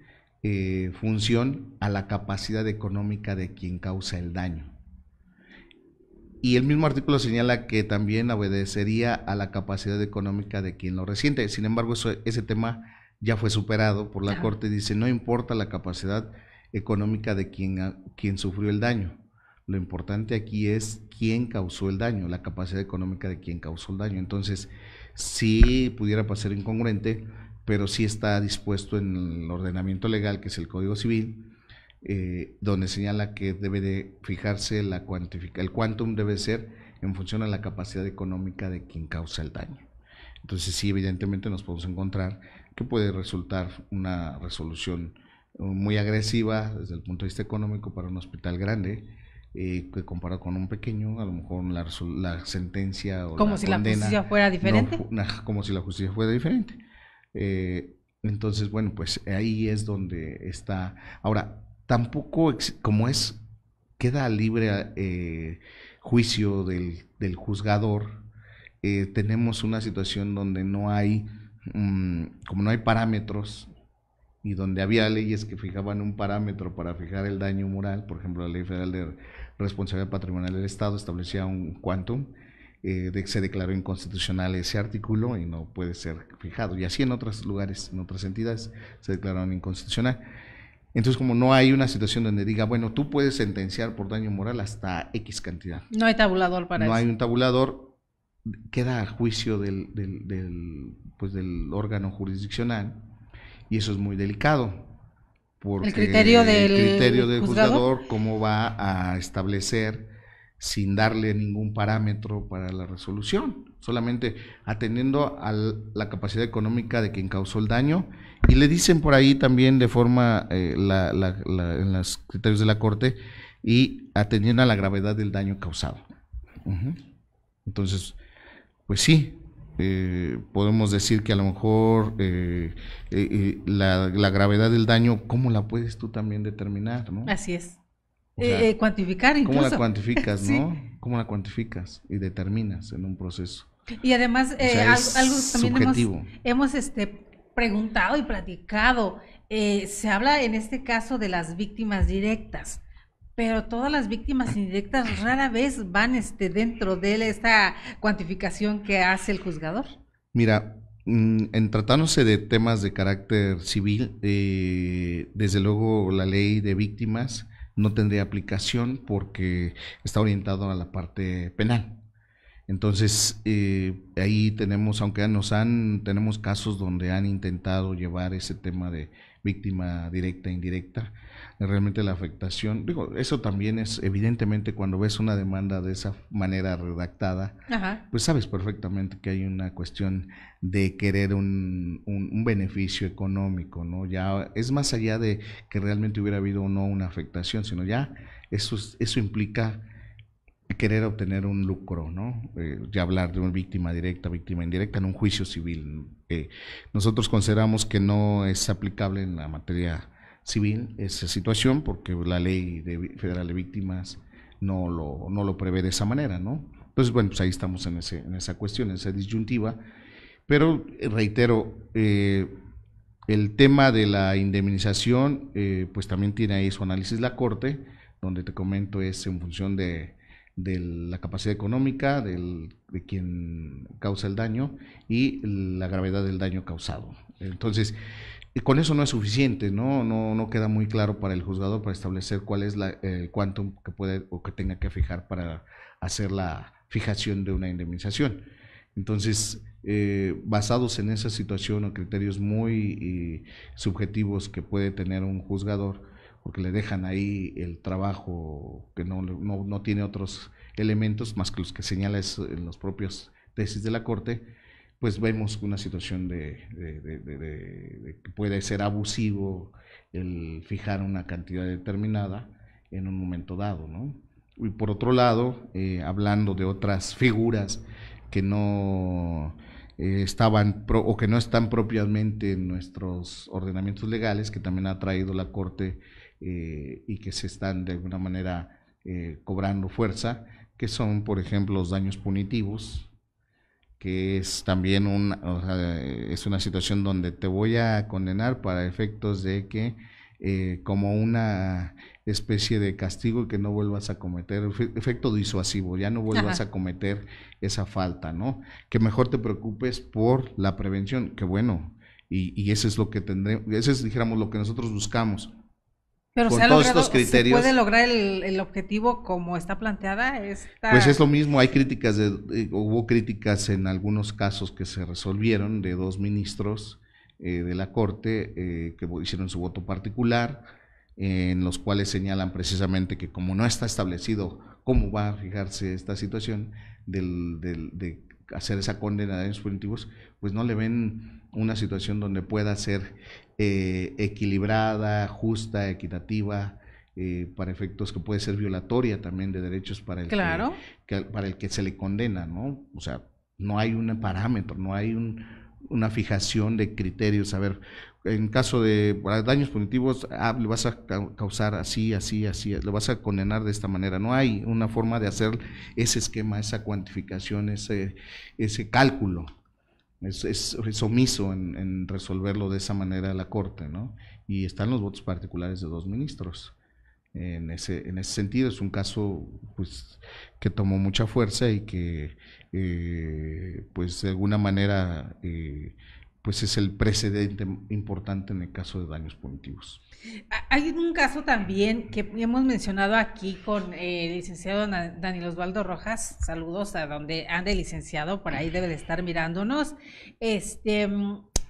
función a la capacidad económica de quien causa el daño. Y el mismo artículo señala que también obedecería a la capacidad económica de quien lo resiente. Sin embargo, ese tema ya fue superado por la Corte. Dice, no importa la capacidad económica de quien sufrió el daño. Lo importante aquí es quién causó el daño, la capacidad económica de quien causó el daño. Entonces, sí pudiera pasar incongruente, pero sí está dispuesto en el ordenamiento legal, que es el Código Civil, donde señala que debe de fijarse el quantum debe ser en función a la capacidad económica de quien causa el daño. Entonces sí, evidentemente nos podemos encontrar que puede resultar una resolución muy agresiva desde el punto de vista económico para un hospital grande, que comparado con un pequeño, a lo mejor la sentencia o como si la justicia fuera diferente. Como si la justicia fuera diferente. Entonces, bueno, pues ahí es donde está. Ahora, tampoco queda libre juicio del juzgador. Tenemos una situación donde no hay, como no hay parámetros, y donde había leyes que fijaban un parámetro para fijar el daño moral. Por ejemplo, la Ley Federal de Responsabilidad Patrimonial del Estado establecía un quantum, se declaró inconstitucional ese artículo y no puede ser fijado, y así en otros lugares, en otras entidades se declararon inconstitucional. Entonces, como no hay una situación donde diga, bueno, tú puedes sentenciar por daño moral hasta X cantidad. No hay tabulador para eso. No hay un tabulador, queda a juicio del órgano jurisdiccional, y eso es muy delicado, porque el criterio del juzgador, cómo va a establecer sin darle ningún parámetro para la resolución, solamente atendiendo a la capacidad económica de quien causó el daño. Y le dicen por ahí también de forma, en los criterios de la Corte, y atendiendo a la gravedad del daño causado. Entonces, pues sí, podemos decir que a lo mejor la gravedad del daño, ¿cómo la puedes tú también determinar, no? Así es. O sea, cuantificar incluso. ¿Cómo la cuantificas, sí. no? ¿Cómo la cuantificas y determinas en un proceso? Y además, algo también subjetivo. hemos preguntado y platicado. Se habla en este caso de las víctimas directas, pero todas las víctimas indirectas rara vez van dentro de esta cuantificación que hace el juzgador. Mira, en tratándose de temas de carácter civil, desde luego la ley de víctimas no tendría aplicación porque está orientado a la parte penal. Entonces, ahí tenemos, aunque tenemos casos donde han intentado llevar ese tema de víctima directa e indirecta, realmente la afectación, eso también es evidentemente cuando ves una demanda de esa manera redactada, pues sabes perfectamente que hay una cuestión de querer un beneficio económico, ¿no? Ya es más allá de que realmente hubiera habido o no una afectación, sino ya eso implica querer obtener un lucro, ¿no? Ya hablar de una víctima directa, víctima indirecta en un juicio civil. Nosotros consideramos que no es aplicable en la materia civil esa situación, porque la ley federal de víctimas no lo prevé de esa manera, ¿no? Entonces, bueno, pues ahí estamos en esa cuestión, en esa disyuntiva, pero reitero, el tema de la indemnización, pues también tiene ahí su análisis la Corte, donde te comento es en función de la capacidad económica de quien causa el daño y la gravedad del daño causado. Entonces, con eso no es suficiente, no queda muy claro para el juzgador para establecer cuál es el quantum que puede o que tenga que fijar para hacer la fijación de una indemnización. Entonces, basados en esa situación o criterios muy subjetivos que puede tener un juzgador, porque le dejan ahí el trabajo que no tiene otros elementos más que los que señala en los propios tesis de la Corte, pues vemos una situación de que puede ser abusivo el fijar una cantidad determinada en un momento dado, ¿no? Y por otro lado, hablando de otras figuras que no estaban o que no están propiamente en nuestros ordenamientos legales, que también ha traído la Corte y que se están de alguna manera cobrando fuerza, que son, por ejemplo, los daños punitivos, que es también es una situación donde te voy a condenar para efectos de que como una especie de castigo y que no vuelvas a cometer, efecto disuasivo, ya no vuelvas a cometer esa falta, ¿no? Que mejor te preocupes por la prevención, que bueno, y eso es lo que tendremos, eso es, dijéramos, lo que nosotros buscamos. Pero con se ha todos logrado, estos criterios. ¿se puede lograr el objetivo como está planteada? Pues es lo mismo, hay críticas, hubo críticas en algunos casos que se resolvieron de 2 ministros de la Corte que hicieron su voto particular, en los cuales señalan precisamente que como no está establecido cómo va a fijarse esta situación de hacer esa condena de daños punitivos, pues no le ven una situación donde pueda ser equilibrada, justa, equitativa, para efectos que puede ser violatoria también de derechos para el para el que se le condena, ¿no? O sea, no hay un parámetro, no hay una fijación de criterios. A ver, en caso de daños punitivos, le vas a causar así, le vas a condenar de esta manera. No hay una forma de hacer ese esquema, esa cuantificación, ese cálculo. Es omiso en resolverlo de esa manera la Corte, ¿no? Y están los votos particulares de 2 ministros. En ese sentido es un caso pues que tomó mucha fuerza y que pues de alguna manera pues es el precedente importante en el caso de daños punitivos. Hay un caso también que hemos mencionado aquí con el licenciado Daniel Osvaldo Rojas, saludos a donde anda el licenciado, por ahí debe de estar mirándonos,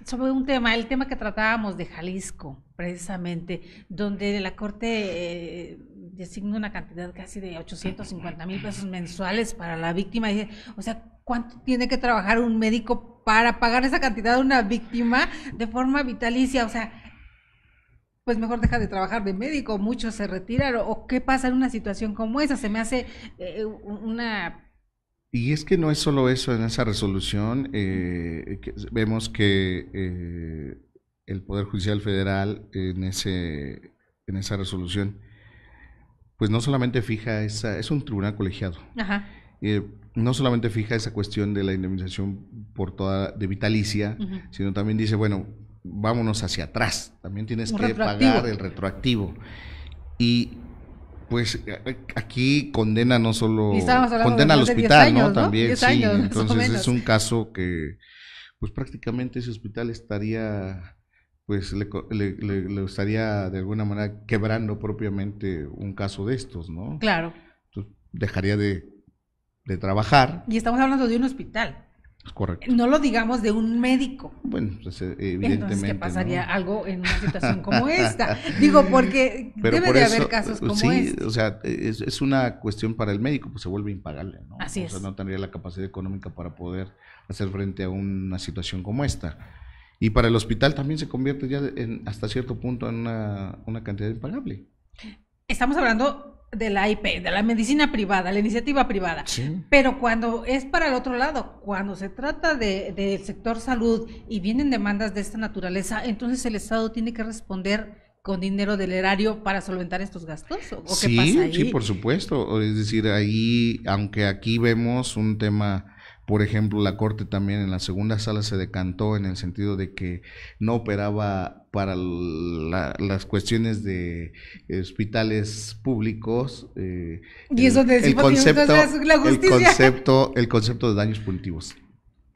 sobre el tema que tratábamos de Jalisco, precisamente, donde la Corte designa una cantidad casi de 850,000 pesos mensuales para la víctima. O sea, ¿cuánto tiene que trabajar un médico para pagar esa cantidad a una víctima de forma vitalicia? O sea, pues mejor deja de trabajar de médico, muchos se retiran, o qué pasa en una situación como esa. Se me hace una... Y es que no es solo eso en esa resolución, vemos que el Poder Judicial Federal en esa resolución, pues no solamente fija es un tribunal colegiado, no solamente fija esa cuestión de la indemnización de vitalicia, sino también dice, bueno, vámonos hacia atrás, también tienes que pagar el retroactivo. Y pues aquí condena no solo, condena al hospital, años, ¿no? También, 10 años, sí, entonces es un caso que pues prácticamente ese hospital estaría, pues le estaría de alguna manera quebrando propiamente un caso de estos, ¿no? Claro. Entonces, dejaría de trabajar. Y estamos hablando de un hospital. Correcto. No lo digamos de un médico. Bueno, pues evidentemente. Entonces, ¿qué pasaría algo en una situación como esta? Digo, porque debe de haber casos como este. Sí, o sea, es una cuestión para el médico, pues se vuelve impagable, ¿no? Así es. O sea, no tendría la capacidad económica para poder hacer frente a una situación como esta. Y para el hospital también se convierte ya hasta cierto punto en una cantidad impagable. Estamos hablando de la IP, de la medicina privada, la iniciativa privada, sí. Pero cuando es para el otro lado, cuando se trata del sector salud y vienen demandas de esta naturaleza, entonces el Estado tiene que responder con dinero del erario para solventar estos gastos? ¿O qué Sí, pasa ahí? sí, por supuesto. Es decir, ahí, aunque aquí vemos un tema, por ejemplo, la Corte también en la segunda sala se decantó en el sentido de que no operaba para las cuestiones de hospitales públicos, Y es donde decimos que entonces la justicia. el concepto de daños punitivos.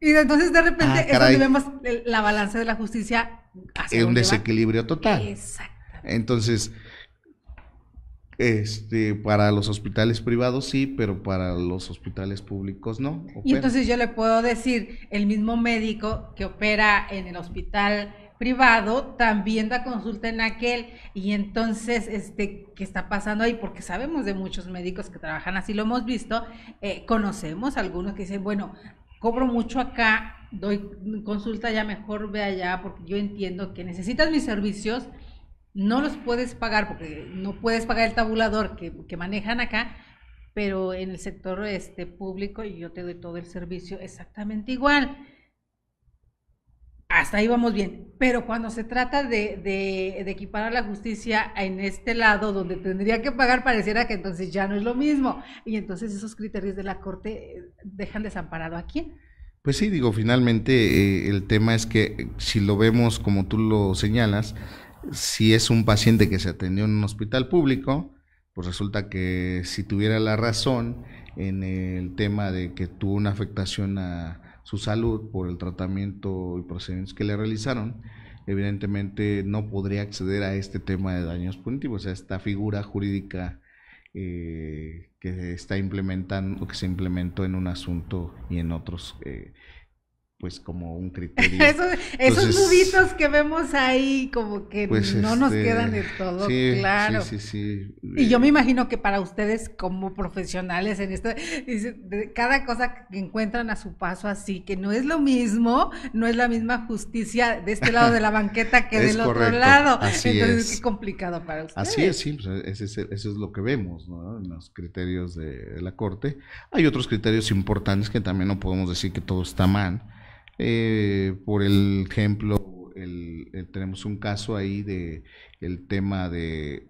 Y entonces de repente es Caray, donde vemos la balanza de la justicia hacia un dónde desequilibrio va. total. Exactamente. Entonces, para los hospitales privados sí, pero para los hospitales públicos no. Y entonces yo le puedo decir, el mismo médico que opera en el hospital privado también da consulta en aquel, y entonces, ¿qué está pasando ahí? Porque sabemos de muchos médicos que trabajan así, lo hemos visto, conocemos algunos que dicen, bueno, cobro mucho acá, doy consulta ya, mejor ve allá, porque yo entiendo que necesitas mis servicios, no los puedes pagar porque no puedes pagar el tabulador que manejan acá, pero en el sector público y yo te doy todo el servicio exactamente igual. Hasta ahí vamos bien, pero cuando se trata de equiparar la justicia en este lado donde tendría que pagar, pareciera que entonces ya no es lo mismo, y entonces esos criterios de la Corte dejan desamparado a quién. Pues sí, digo, finalmente el tema es que si lo vemos como tú lo señalas, si es un paciente que se atendió en un hospital público, pues resulta que si tuviera la razón en el tema de que tuvo una afectación a su salud por el tratamiento y procedimientos que le realizaron, evidentemente no podría acceder a este tema de daños punitivos, a esta figura jurídica que está implementando, que se implementó en un asunto y en otros, pues como un criterio. Esos nuditos que vemos ahí como que pues no nos quedan de todo claro. Sí. Y yo me imagino que para ustedes como profesionales en esto, cada cosa que encuentran a su paso así, que no es lo mismo, no es la misma justicia de este lado de la banqueta que del otro lado. Así entonces es complicado para ustedes. Así es, sí, pues eso es lo que vemos, ¿no? En los criterios de la Corte. Hay otros criterios importantes que también no podemos decir que todo está mal. Por el ejemplo, tenemos un caso ahí de el tema de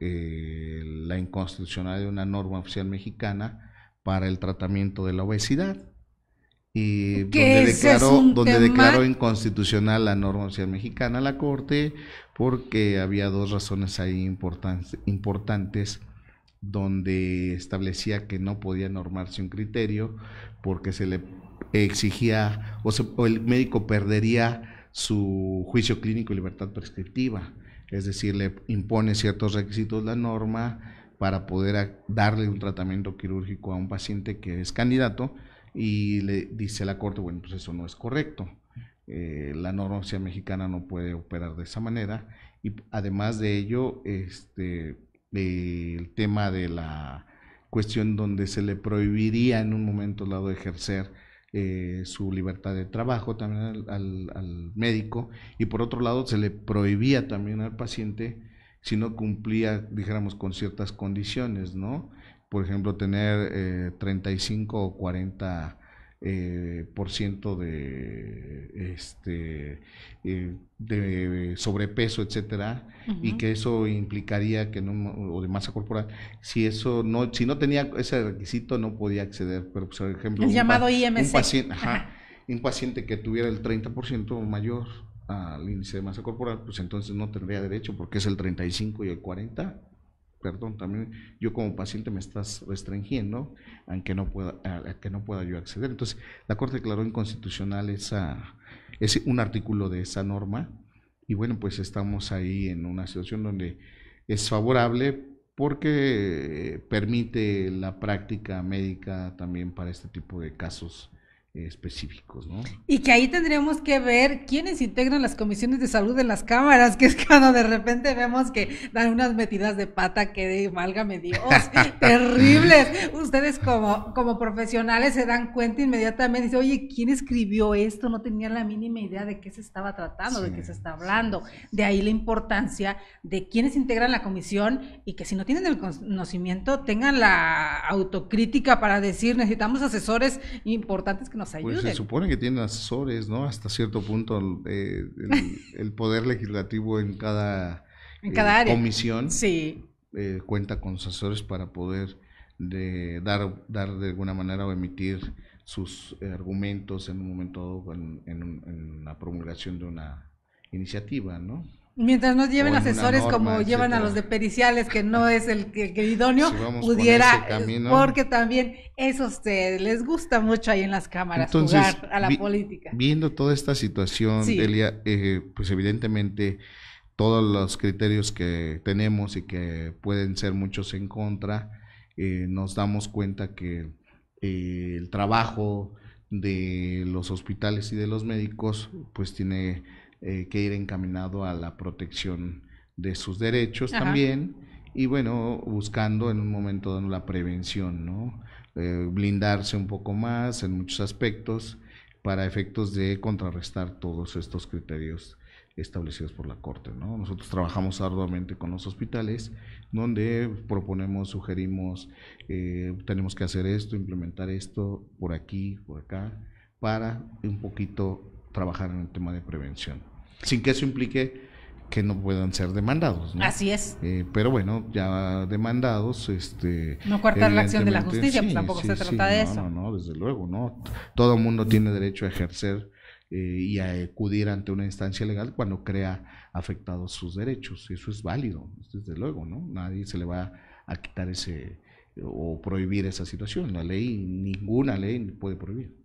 la inconstitucionalidad de una norma oficial mexicana para el tratamiento de la obesidad, y donde declaró inconstitucional la norma oficial mexicana la Corte, porque había dos razones ahí importantes donde establecía que no podía normarse un criterio porque se le exigía o el médico perdería su juicio clínico y libertad prescriptiva, es decir, le impone ciertos requisitos la norma para poder darle un tratamiento quirúrgico a un paciente que es candidato, y le dice a la Corte, bueno, pues eso no es correcto, la norma oficial mexicana no puede operar de esa manera, y además de ello, el tema de la cuestión donde se le prohibiría en un momento dado ejercer su libertad de trabajo también al médico, y por otro lado se le prohibía también al paciente si no cumplía, dijéramos, con ciertas condiciones, ¿no? Por ejemplo, tener 35 o 40 por ciento de sobrepeso, etcétera, y que eso implicaría que o de masa corporal, si no tenía ese requisito no podía acceder. Pero por ejemplo, el llamado IMC, un paciente que tuviera el 30% mayor al índice de masa corporal, pues entonces no tendría derecho, porque es el 35 y el 40. Perdón, también yo como paciente me estás restringiendo a que no pueda yo acceder. Entonces la Corte declaró inconstitucional un artículo de esa norma, y bueno, pues estamos ahí en una situación donde es favorable porque permite la práctica médica también para este tipo de casos específicos, ¿no? Y que ahí tendríamos que ver quiénes integran las comisiones de salud en las cámaras, que es cuando de repente vemos que dan unas metidas de pata que válgame Dios, terribles. Ustedes como profesionales se dan cuenta inmediatamente, dicen, oye, ¿quién escribió esto? No tenía la mínima idea de qué se estaba tratando, de qué se está hablando. De ahí la importancia de quienes integran la comisión, y que si no tienen el conocimiento, tengan la autocrítica para decir, necesitamos asesores importantes que nos ayuden. Pues se supone que tienen asesores, ¿no? Hasta cierto punto el Poder Legislativo en cada en cada área. comisión, sí, cuenta con sus asesores para poder dar de alguna manera o emitir sus argumentos en un momento dado en la promulgación de una iniciativa, ¿no? mientras no lleven O en una asesores como norma, llevan a los de etcétera. periciales, que no es el que idóneo, Si vamos por pudiera, ese camino. porque también eso les gusta mucho ahí en las cámaras, Entonces, jugar a la política. viendo toda esta situación, Sí. Elia, pues evidentemente todos los criterios que tenemos y que pueden ser muchos en contra, nos damos cuenta que el trabajo de los hospitales y de los médicos pues tiene que ir encaminado a la protección de sus derechos Ajá. también, y bueno, buscando en un momento dado la prevención, ¿no? Blindarse un poco más en muchos aspectos para efectos de contrarrestar todos estos criterios establecidos por la Corte, ¿no? Nosotros trabajamos arduamente con los hospitales, donde proponemos, sugerimos, tenemos que hacer esto, implementar esto por aquí, por acá, para un poquito trabajar en el tema de prevención, sin que eso implique que no puedan ser demandados, ¿no? Así es. Pero bueno, ya demandados, no coartar la acción de la evidentemente, justicia, pues sí, tampoco sí, se trata sí, de no, eso. no, desde luego, no. Todo el mundo tiene derecho a ejercer y a acudir ante una instancia legal cuando crea afectados sus derechos. Eso es válido, desde luego, ¿no? Nadie se le va a quitar ese o prohibir esa situación. La ley, ninguna ley puede prohibir.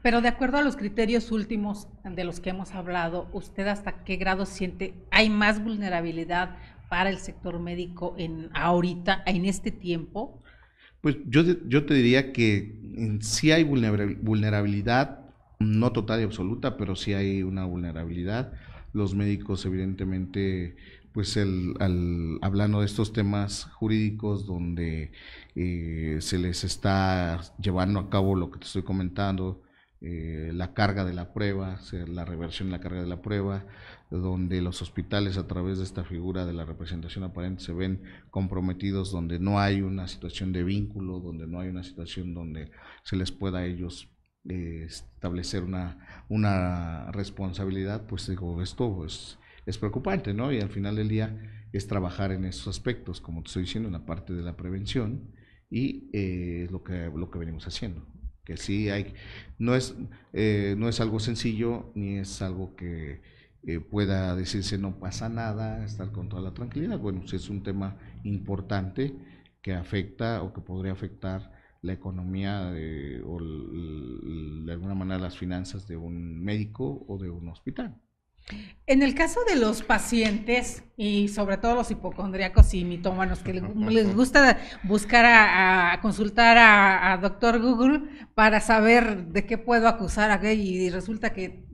Pero de acuerdo a los criterios últimos de los que hemos hablado, ¿usted hasta qué grado siente hay más vulnerabilidad para el sector médico ahorita, en este tiempo? Pues yo te diría que sí hay vulnerabilidad, no total y absoluta, pero sí hay una vulnerabilidad. Los médicos, evidentemente, pues hablando de estos temas jurídicos donde se les está llevando a cabo lo que te estoy comentando, la carga de la prueba, la reversión de la carga de la prueba, donde los hospitales a través de esta figura de la representación aparente se ven comprometidos, donde no hay una situación de vínculo, donde no hay una situación donde se les pueda a ellos establecer una responsabilidad, pues digo, esto es preocupante, ¿no? Y al final del día es trabajar en esos aspectos, como te estoy diciendo, en la parte de la prevención, y lo que venimos haciendo. Que sí hay, no es algo sencillo, ni es algo que pueda decirse no pasa nada, estar con toda la tranquilidad. Bueno, sí es un tema importante que afecta o que podría afectar la economía o de alguna manera las finanzas de un médico o de un hospital. En el caso de los pacientes y sobre todo los hipocondríacos y mitómanos que les gusta buscar a consultar a doctor Google para saber de qué puedo acusar a qué, y resulta que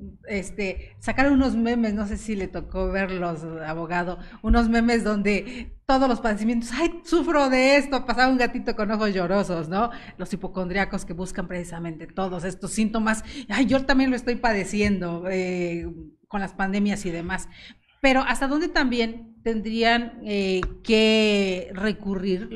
sacaron unos memes, no sé si le tocó verlos, abogado, unos memes donde todos los padecimientos, ay, sufro de esto, pasaba un gatito con ojos llorosos, ¿no? Los hipocondríacos que buscan precisamente todos estos síntomas, ay, yo también lo estoy padeciendo con las pandemias y demás. Pero hasta dónde también tendrían que recurrir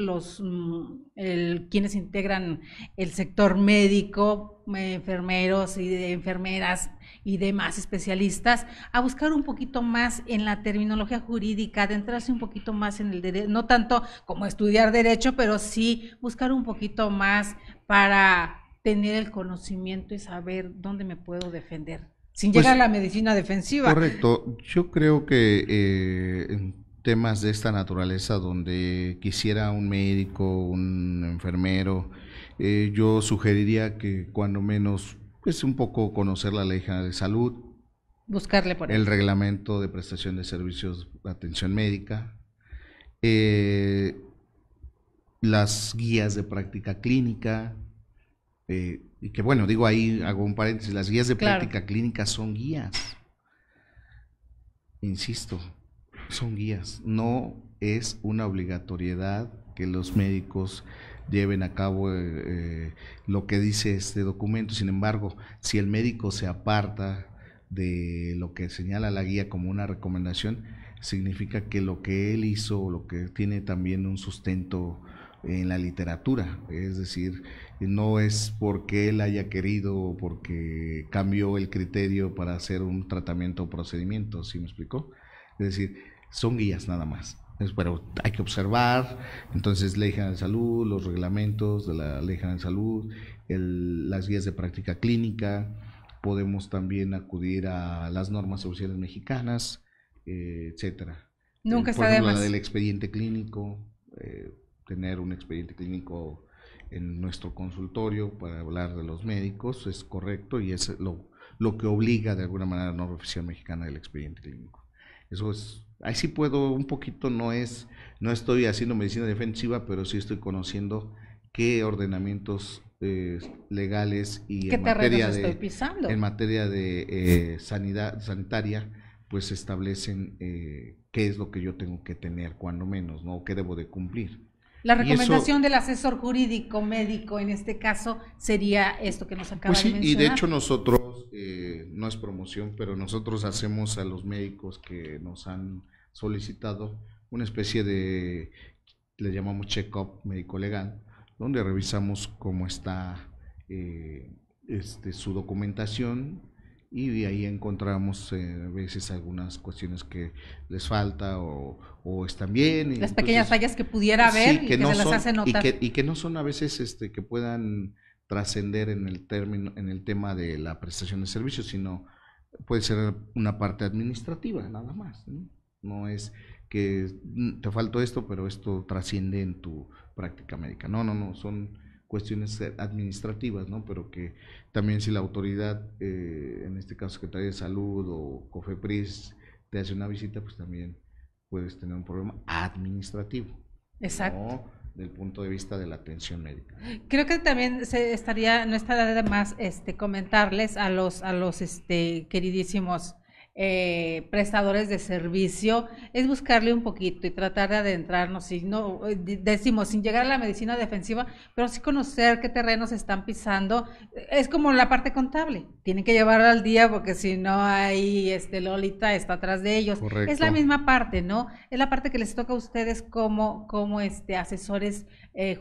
quienes integran el sector médico, enfermeros y enfermeras y demás especialistas, a buscar un poquito más en la terminología jurídica, adentrarse un poquito más en el derecho, no tanto como estudiar derecho, pero sí buscar un poquito más para tener el conocimiento y saber dónde me puedo defender, sin llegar a la medicina defensiva. Correcto, yo creo que en temas de esta naturaleza donde quisiera un médico, un enfermero, yo sugeriría que cuando menos es un poco conocer la Ley General de Salud, buscarle por el reglamento de prestación de servicios de atención médica, las guías de práctica clínica, y que bueno, digo ahí, hago un paréntesis, las guías de práctica clínica son guías, insisto, son guías, no es una obligatoriedad que los médicos lleven a cabo lo que dice este documento. Sin embargo, si el médico se aparta de lo que señala la guía como una recomendación, significa que lo que él hizo, lo que tiene también un sustento en la literatura, es decir, no es porque él haya querido o porque cambió el criterio para hacer un tratamiento o procedimiento, ¿sí me explicó? Es decir, son guías nada más. Pero hay que observar, entonces Ley General de Salud, los reglamentos de la Ley General de Salud, las guías de práctica clínica, podemos también acudir a las normas oficiales mexicanas, etcétera. Nunca Por está de ejemplo, más. la del expediente clínico, tener un expediente clínico en nuestro consultorio para hablar de los médicos es correcto y es lo que obliga de alguna manera la norma oficial mexicana del expediente clínico. Eso es, ahí sí puedo un poquito, no estoy haciendo medicina defensiva, pero sí estoy conociendo qué ordenamientos legales y ¿Qué terrenos estoy pisando? en materia de sanitaria, pues establecen qué es lo que yo tengo que tener, cuando menos, ¿no? ¿Qué debo de cumplir? La recomendación del asesor jurídico médico en este caso sería esto que nos acaba de mencionar. Y de hecho nosotros, no es promoción, pero nosotros hacemos a los médicos que nos han solicitado una especie de, le llamamos check-up médico-legal, donde revisamos cómo está su documentación y de ahí encontramos a veces algunas cuestiones que les falta o están bien. Las entonces, pequeñas fallas que pudiera haber sí, y que no se las hace notar. y que no son a veces que puedan trascender en el tema de la prestación de servicios, sino puede ser una parte administrativa, nada más, ¿no? No es que te faltó esto, pero esto trasciende en tu práctica médica. No, son cuestiones administrativas, ¿no? Pero que también si la autoridad, en este caso Secretaría de Salud o COFEPRIS, te hace una visita, pues también puedes tener un problema administrativo. Exacto. No del punto de vista de la atención médica. Creo que también no estaría de más comentarles a los queridísimos prestadores de servicio, es buscarle un poquito y tratar de adentrarnos, y no decimos sin llegar a la medicina defensiva, pero sí conocer qué terrenos están pisando. Es como la parte contable, tienen que llevarla al día porque si no hay Lolita está atrás de ellos. Correcto. Es la misma parte, ¿no? Es la parte que les toca a ustedes como asesores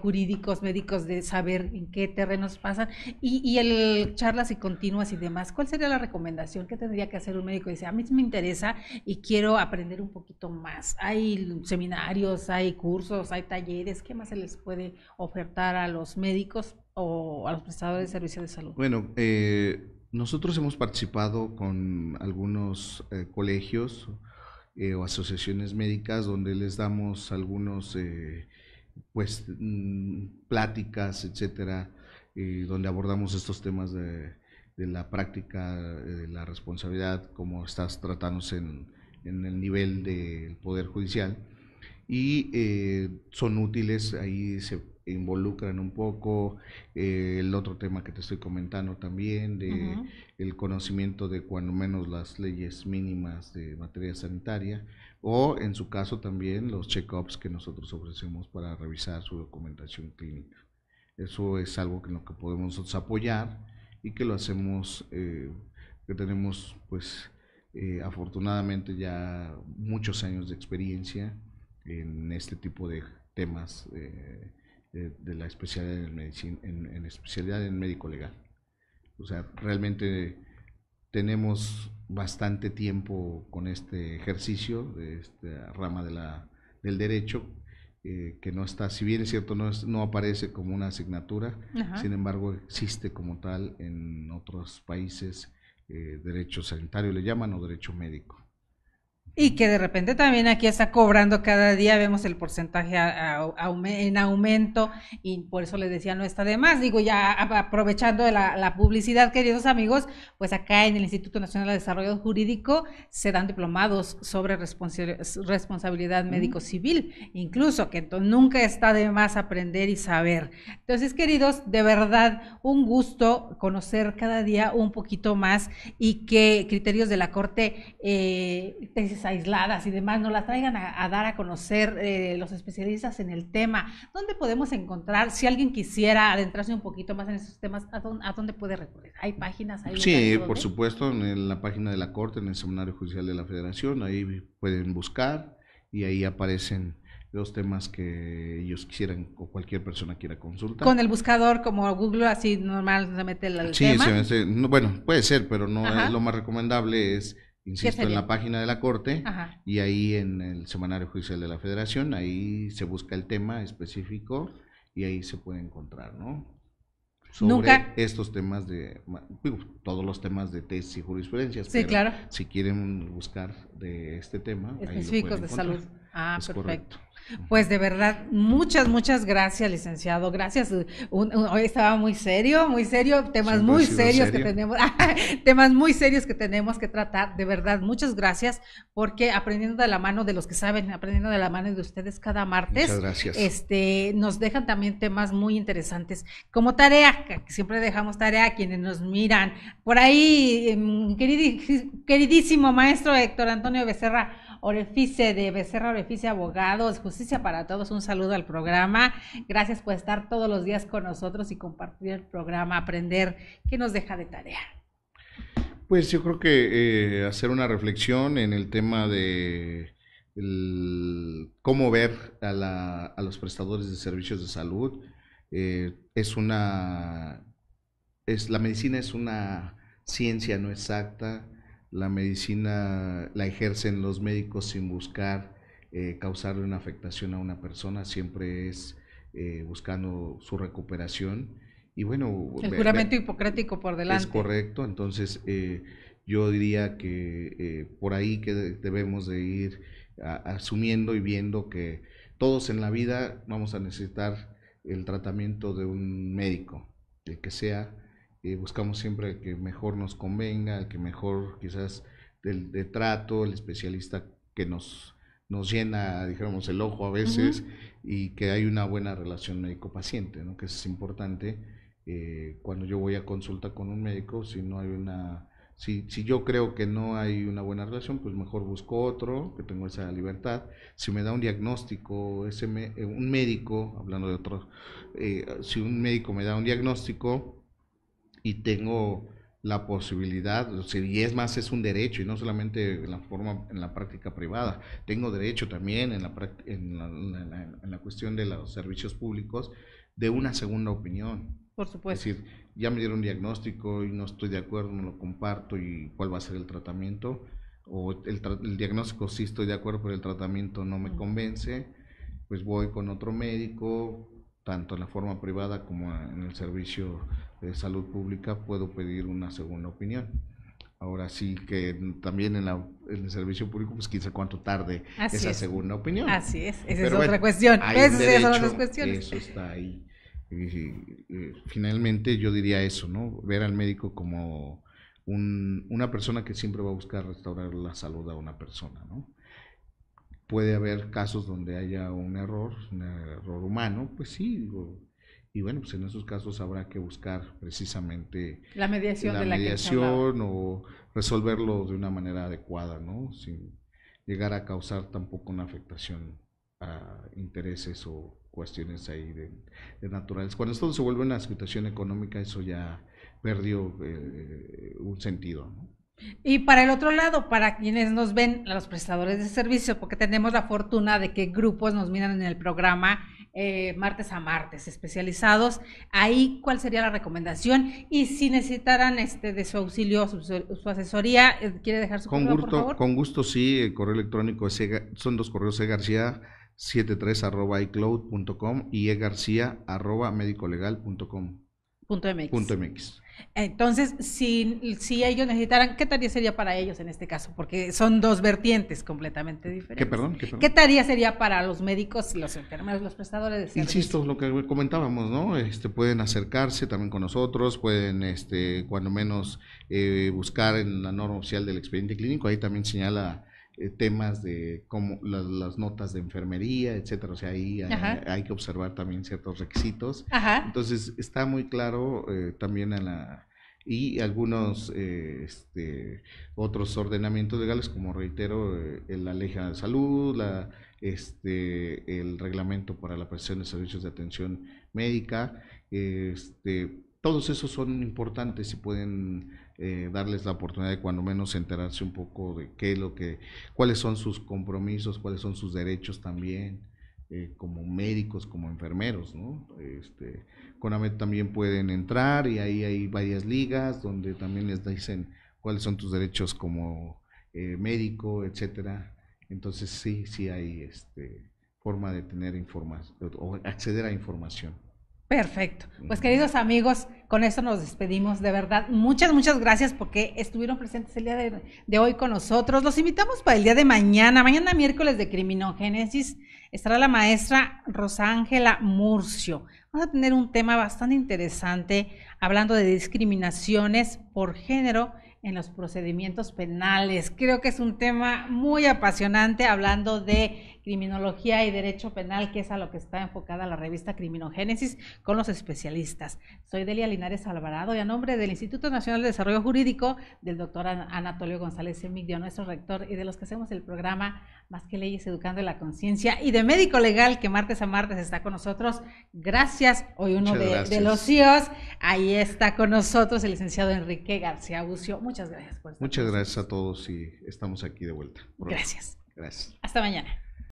jurídicos, médicos, de saber en qué terrenos pasan y el charlas y continuas y demás. ¿Cuál sería la recomendación? ¿Qué tendría que hacer un médico? Dice, a mí me interesa y quiero aprender un poquito más. Hay seminarios, hay cursos, hay talleres. ¿Qué más se les puede ofertar a los médicos o a los prestadores de servicios de salud? Bueno, nosotros hemos participado con algunos colegios o asociaciones médicas donde les damos algunos pláticas, etcétera, donde abordamos estos temas de la práctica, de la responsabilidad, como estás tratándose en el nivel del Poder Judicial, y son útiles, ahí se involucran un poco el otro tema que te estoy comentando también, de el conocimiento de cuando menos las leyes mínimas de materia sanitaria, o en su caso también los check-ups que nosotros ofrecemos para revisar su documentación clínica. Eso es algo en lo que podemos nosotros apoyar y que lo hacemos, que tenemos pues afortunadamente ya muchos años de experiencia en este tipo de temas de la especialidad en medicina, en especialidad en médico legal. O sea, realmente tenemos bastante tiempo con este ejercicio de esta rama del derecho, que no está, si bien es cierto, no aparece como una asignatura. Ajá. Sin embargo existe como tal en otros países, derecho sanitario le llaman, o derecho médico. Y que de repente también aquí está cobrando cada día, vemos el porcentaje en aumento, y por eso les decía, no está de más. Digo, ya aprovechando de la publicidad, queridos amigos, pues acá en el Instituto Nacional de Desarrollo Jurídico se dan diplomados sobre responsabilidad médico-civil, incluso, que entonces nunca está de más aprender y saber. Entonces, queridos, de verdad, un gusto conocer cada día un poquito más, y que criterios de la Corte, tesis aisladas y demás, nos las traigan a dar a conocer los especialistas en el tema. ¿Dónde podemos encontrar, si alguien quisiera adentrarse un poquito más en esos temas, a dónde puede recurrir? ¿Hay páginas? ¿Hay sí, por supuesto, en la página de la Corte, en el Seminario Judicial de la Federación, ahí pueden buscar y ahí aparecen los temas que ellos quisieran o cualquier persona quiera consultar. Con el buscador como Google, así normal se mete el tema. Sí, bueno, puede ser, pero no es, lo más recomendable es insisto, en la página de la Corte. Ajá. Y ahí en el Semanario Judicial de la Federación, ahí se busca el tema específico y ahí se puede encontrar, ¿no? Sobre Nunca. estos temas todos los temas de tesis y jurisprudencias, Sí, pero claro. si quieren buscar de este tema, Específicos ahí lo de pueden encontrar. salud. Ah, Es perfecto. correcto. Pues de verdad, muchas gracias, licenciado. Gracias. Hoy estaba muy serio, temas Siempre muy he sido serios que serio. tenemos, temas muy serios que tenemos que tratar. De verdad, muchas gracias, porque aprendiendo de la mano de los que saben, aprendiendo de la mano de ustedes cada martes, Muchas gracias. nos dejan también temas muy interesantes. Como tarea, que siempre dejamos tarea a quienes nos miran. Por ahí, queridísimo maestro Héctor Antonio Becerra Orefice, de Becerra Orefice Abogados, Justicia para Todos, un saludo al programa. Gracias por estar todos los días con nosotros y compartir el programa, aprender. ¿Qué nos deja de tarea? Pues yo creo que hacer una reflexión en el tema de cómo ver a los prestadores de servicios de salud. La medicina es una ciencia no exacta. La medicina la ejercen los médicos sin buscar causarle una afectación a una persona, siempre es buscando su recuperación. Y bueno, el juramento hipocrático por delante. Es correcto, entonces yo diría que por ahí que debemos de ir asumiendo y viendo que todos en la vida vamos a necesitar el tratamiento de un médico, el que sea. Buscamos siempre el que mejor nos convenga, el que mejor quizás de trato, el especialista que nos llena, dijéramos, el ojo a veces, y que hay una buena relación médico-paciente, ¿no? Que eso es importante. Cuando yo voy a consulta con un médico, si yo creo que no hay una buena relación, pues mejor busco otro, que tengo esa libertad. Si me da un diagnóstico, un médico, hablando de otro, si un médico me da un diagnóstico y tengo la posibilidad, y es más, es un derecho, y no solamente en la práctica privada, tengo derecho también en la cuestión de los servicios públicos de una segunda opinión. Por supuesto. Es decir, ya me dieron un diagnóstico y no estoy de acuerdo, no lo comparto, y cuál va a ser el tratamiento, o el diagnóstico sí estoy de acuerdo, pero el tratamiento no me convence, pues voy con otro médico, tanto en la forma privada como en el servicio de salud pública, puedo pedir una segunda opinión. Ahora sí que también en el servicio público, pues quién sabe cuánto tarde esa segunda opinión. Así es, esa es otra cuestión. Eso está ahí. Finalmente yo diría eso, ¿no? Ver al médico como una persona que siempre va a buscar restaurar la salud a una persona, ¿no? Puede haber casos donde haya un error humano, pues sí, y bueno, pues en esos casos habrá que buscar precisamente la mediación o resolverlo de una manera adecuada, ¿no? Sin llegar a causar tampoco una afectación a intereses o cuestiones ahí de naturales. Cuando esto se vuelve una situación económica, eso ya perdió un sentido, ¿no? Y para el otro lado, para quienes nos ven, a los prestadores de servicio, porque tenemos la fortuna de que grupos nos miran en el programa martes a martes, especializados, ahí cuál sería la recomendación, y si necesitaran de su auxilio, su asesoría, ¿quiere dejar su correo, por favor? Con gusto, sí, el correo electrónico son dos correos: egarcia73@icloud.com y egarcia@medicolegal.com.mx. Entonces, si ellos necesitaran, ¿qué tarea sería para ellos en este caso? Porque son dos vertientes completamente diferentes. ¿Qué tarea sería para los médicos, los enfermeros, los prestadores de servicios? Insisto, lo que comentábamos, ¿no? Pueden acercarse también con nosotros, pueden, cuando menos, buscar en la norma oficial del expediente clínico, ahí también señala temas de como las notas de enfermería, etcétera. O sea, ahí hay que observar también ciertos requisitos. Ajá. Entonces está muy claro también y algunos otros ordenamientos legales, como reitero, la Ley General de Salud, el reglamento para la prestación de servicios de atención médica, todos esos son importantes y pueden darles la oportunidad de cuando menos enterarse un poco de cuáles son sus compromisos, cuáles son sus derechos también, como médicos, como enfermeros, ¿no? CONAMED también pueden entrar y ahí hay varias ligas donde también les dicen cuáles son tus derechos como médico, etcétera. Entonces sí hay forma de tener información o acceder a información. Perfecto. Pues queridos amigos, con esto nos despedimos. De verdad, muchas gracias porque estuvieron presentes el día de hoy con nosotros. Los invitamos para el día de mañana miércoles de Criminogénesis. Estará la maestra Rosa Ángela Murcio. Vamos a tener un tema bastante interesante hablando de discriminaciones por género en los procedimientos penales. Creo que es un tema muy apasionante, hablando de criminología y derecho penal, que es a lo que está enfocada la revista Criminogénesis con los especialistas. Soy Delia Linares Alvarado y a nombre del Instituto Nacional de Desarrollo Jurídico, del doctor Anatolio González Emigdio, nuestro rector, y de los que hacemos el programa Más que Leyes, Educando la Conciencia, y de Médico Legal, que martes a martes está con nosotros. Gracias. Hoy uno de los CEOs, ahí está con nosotros el licenciado Enrique García Bucio. Muchas gracias por estar. Muchas gracias a todos y estamos aquí de vuelta. Gracias. Gracias. Hasta mañana.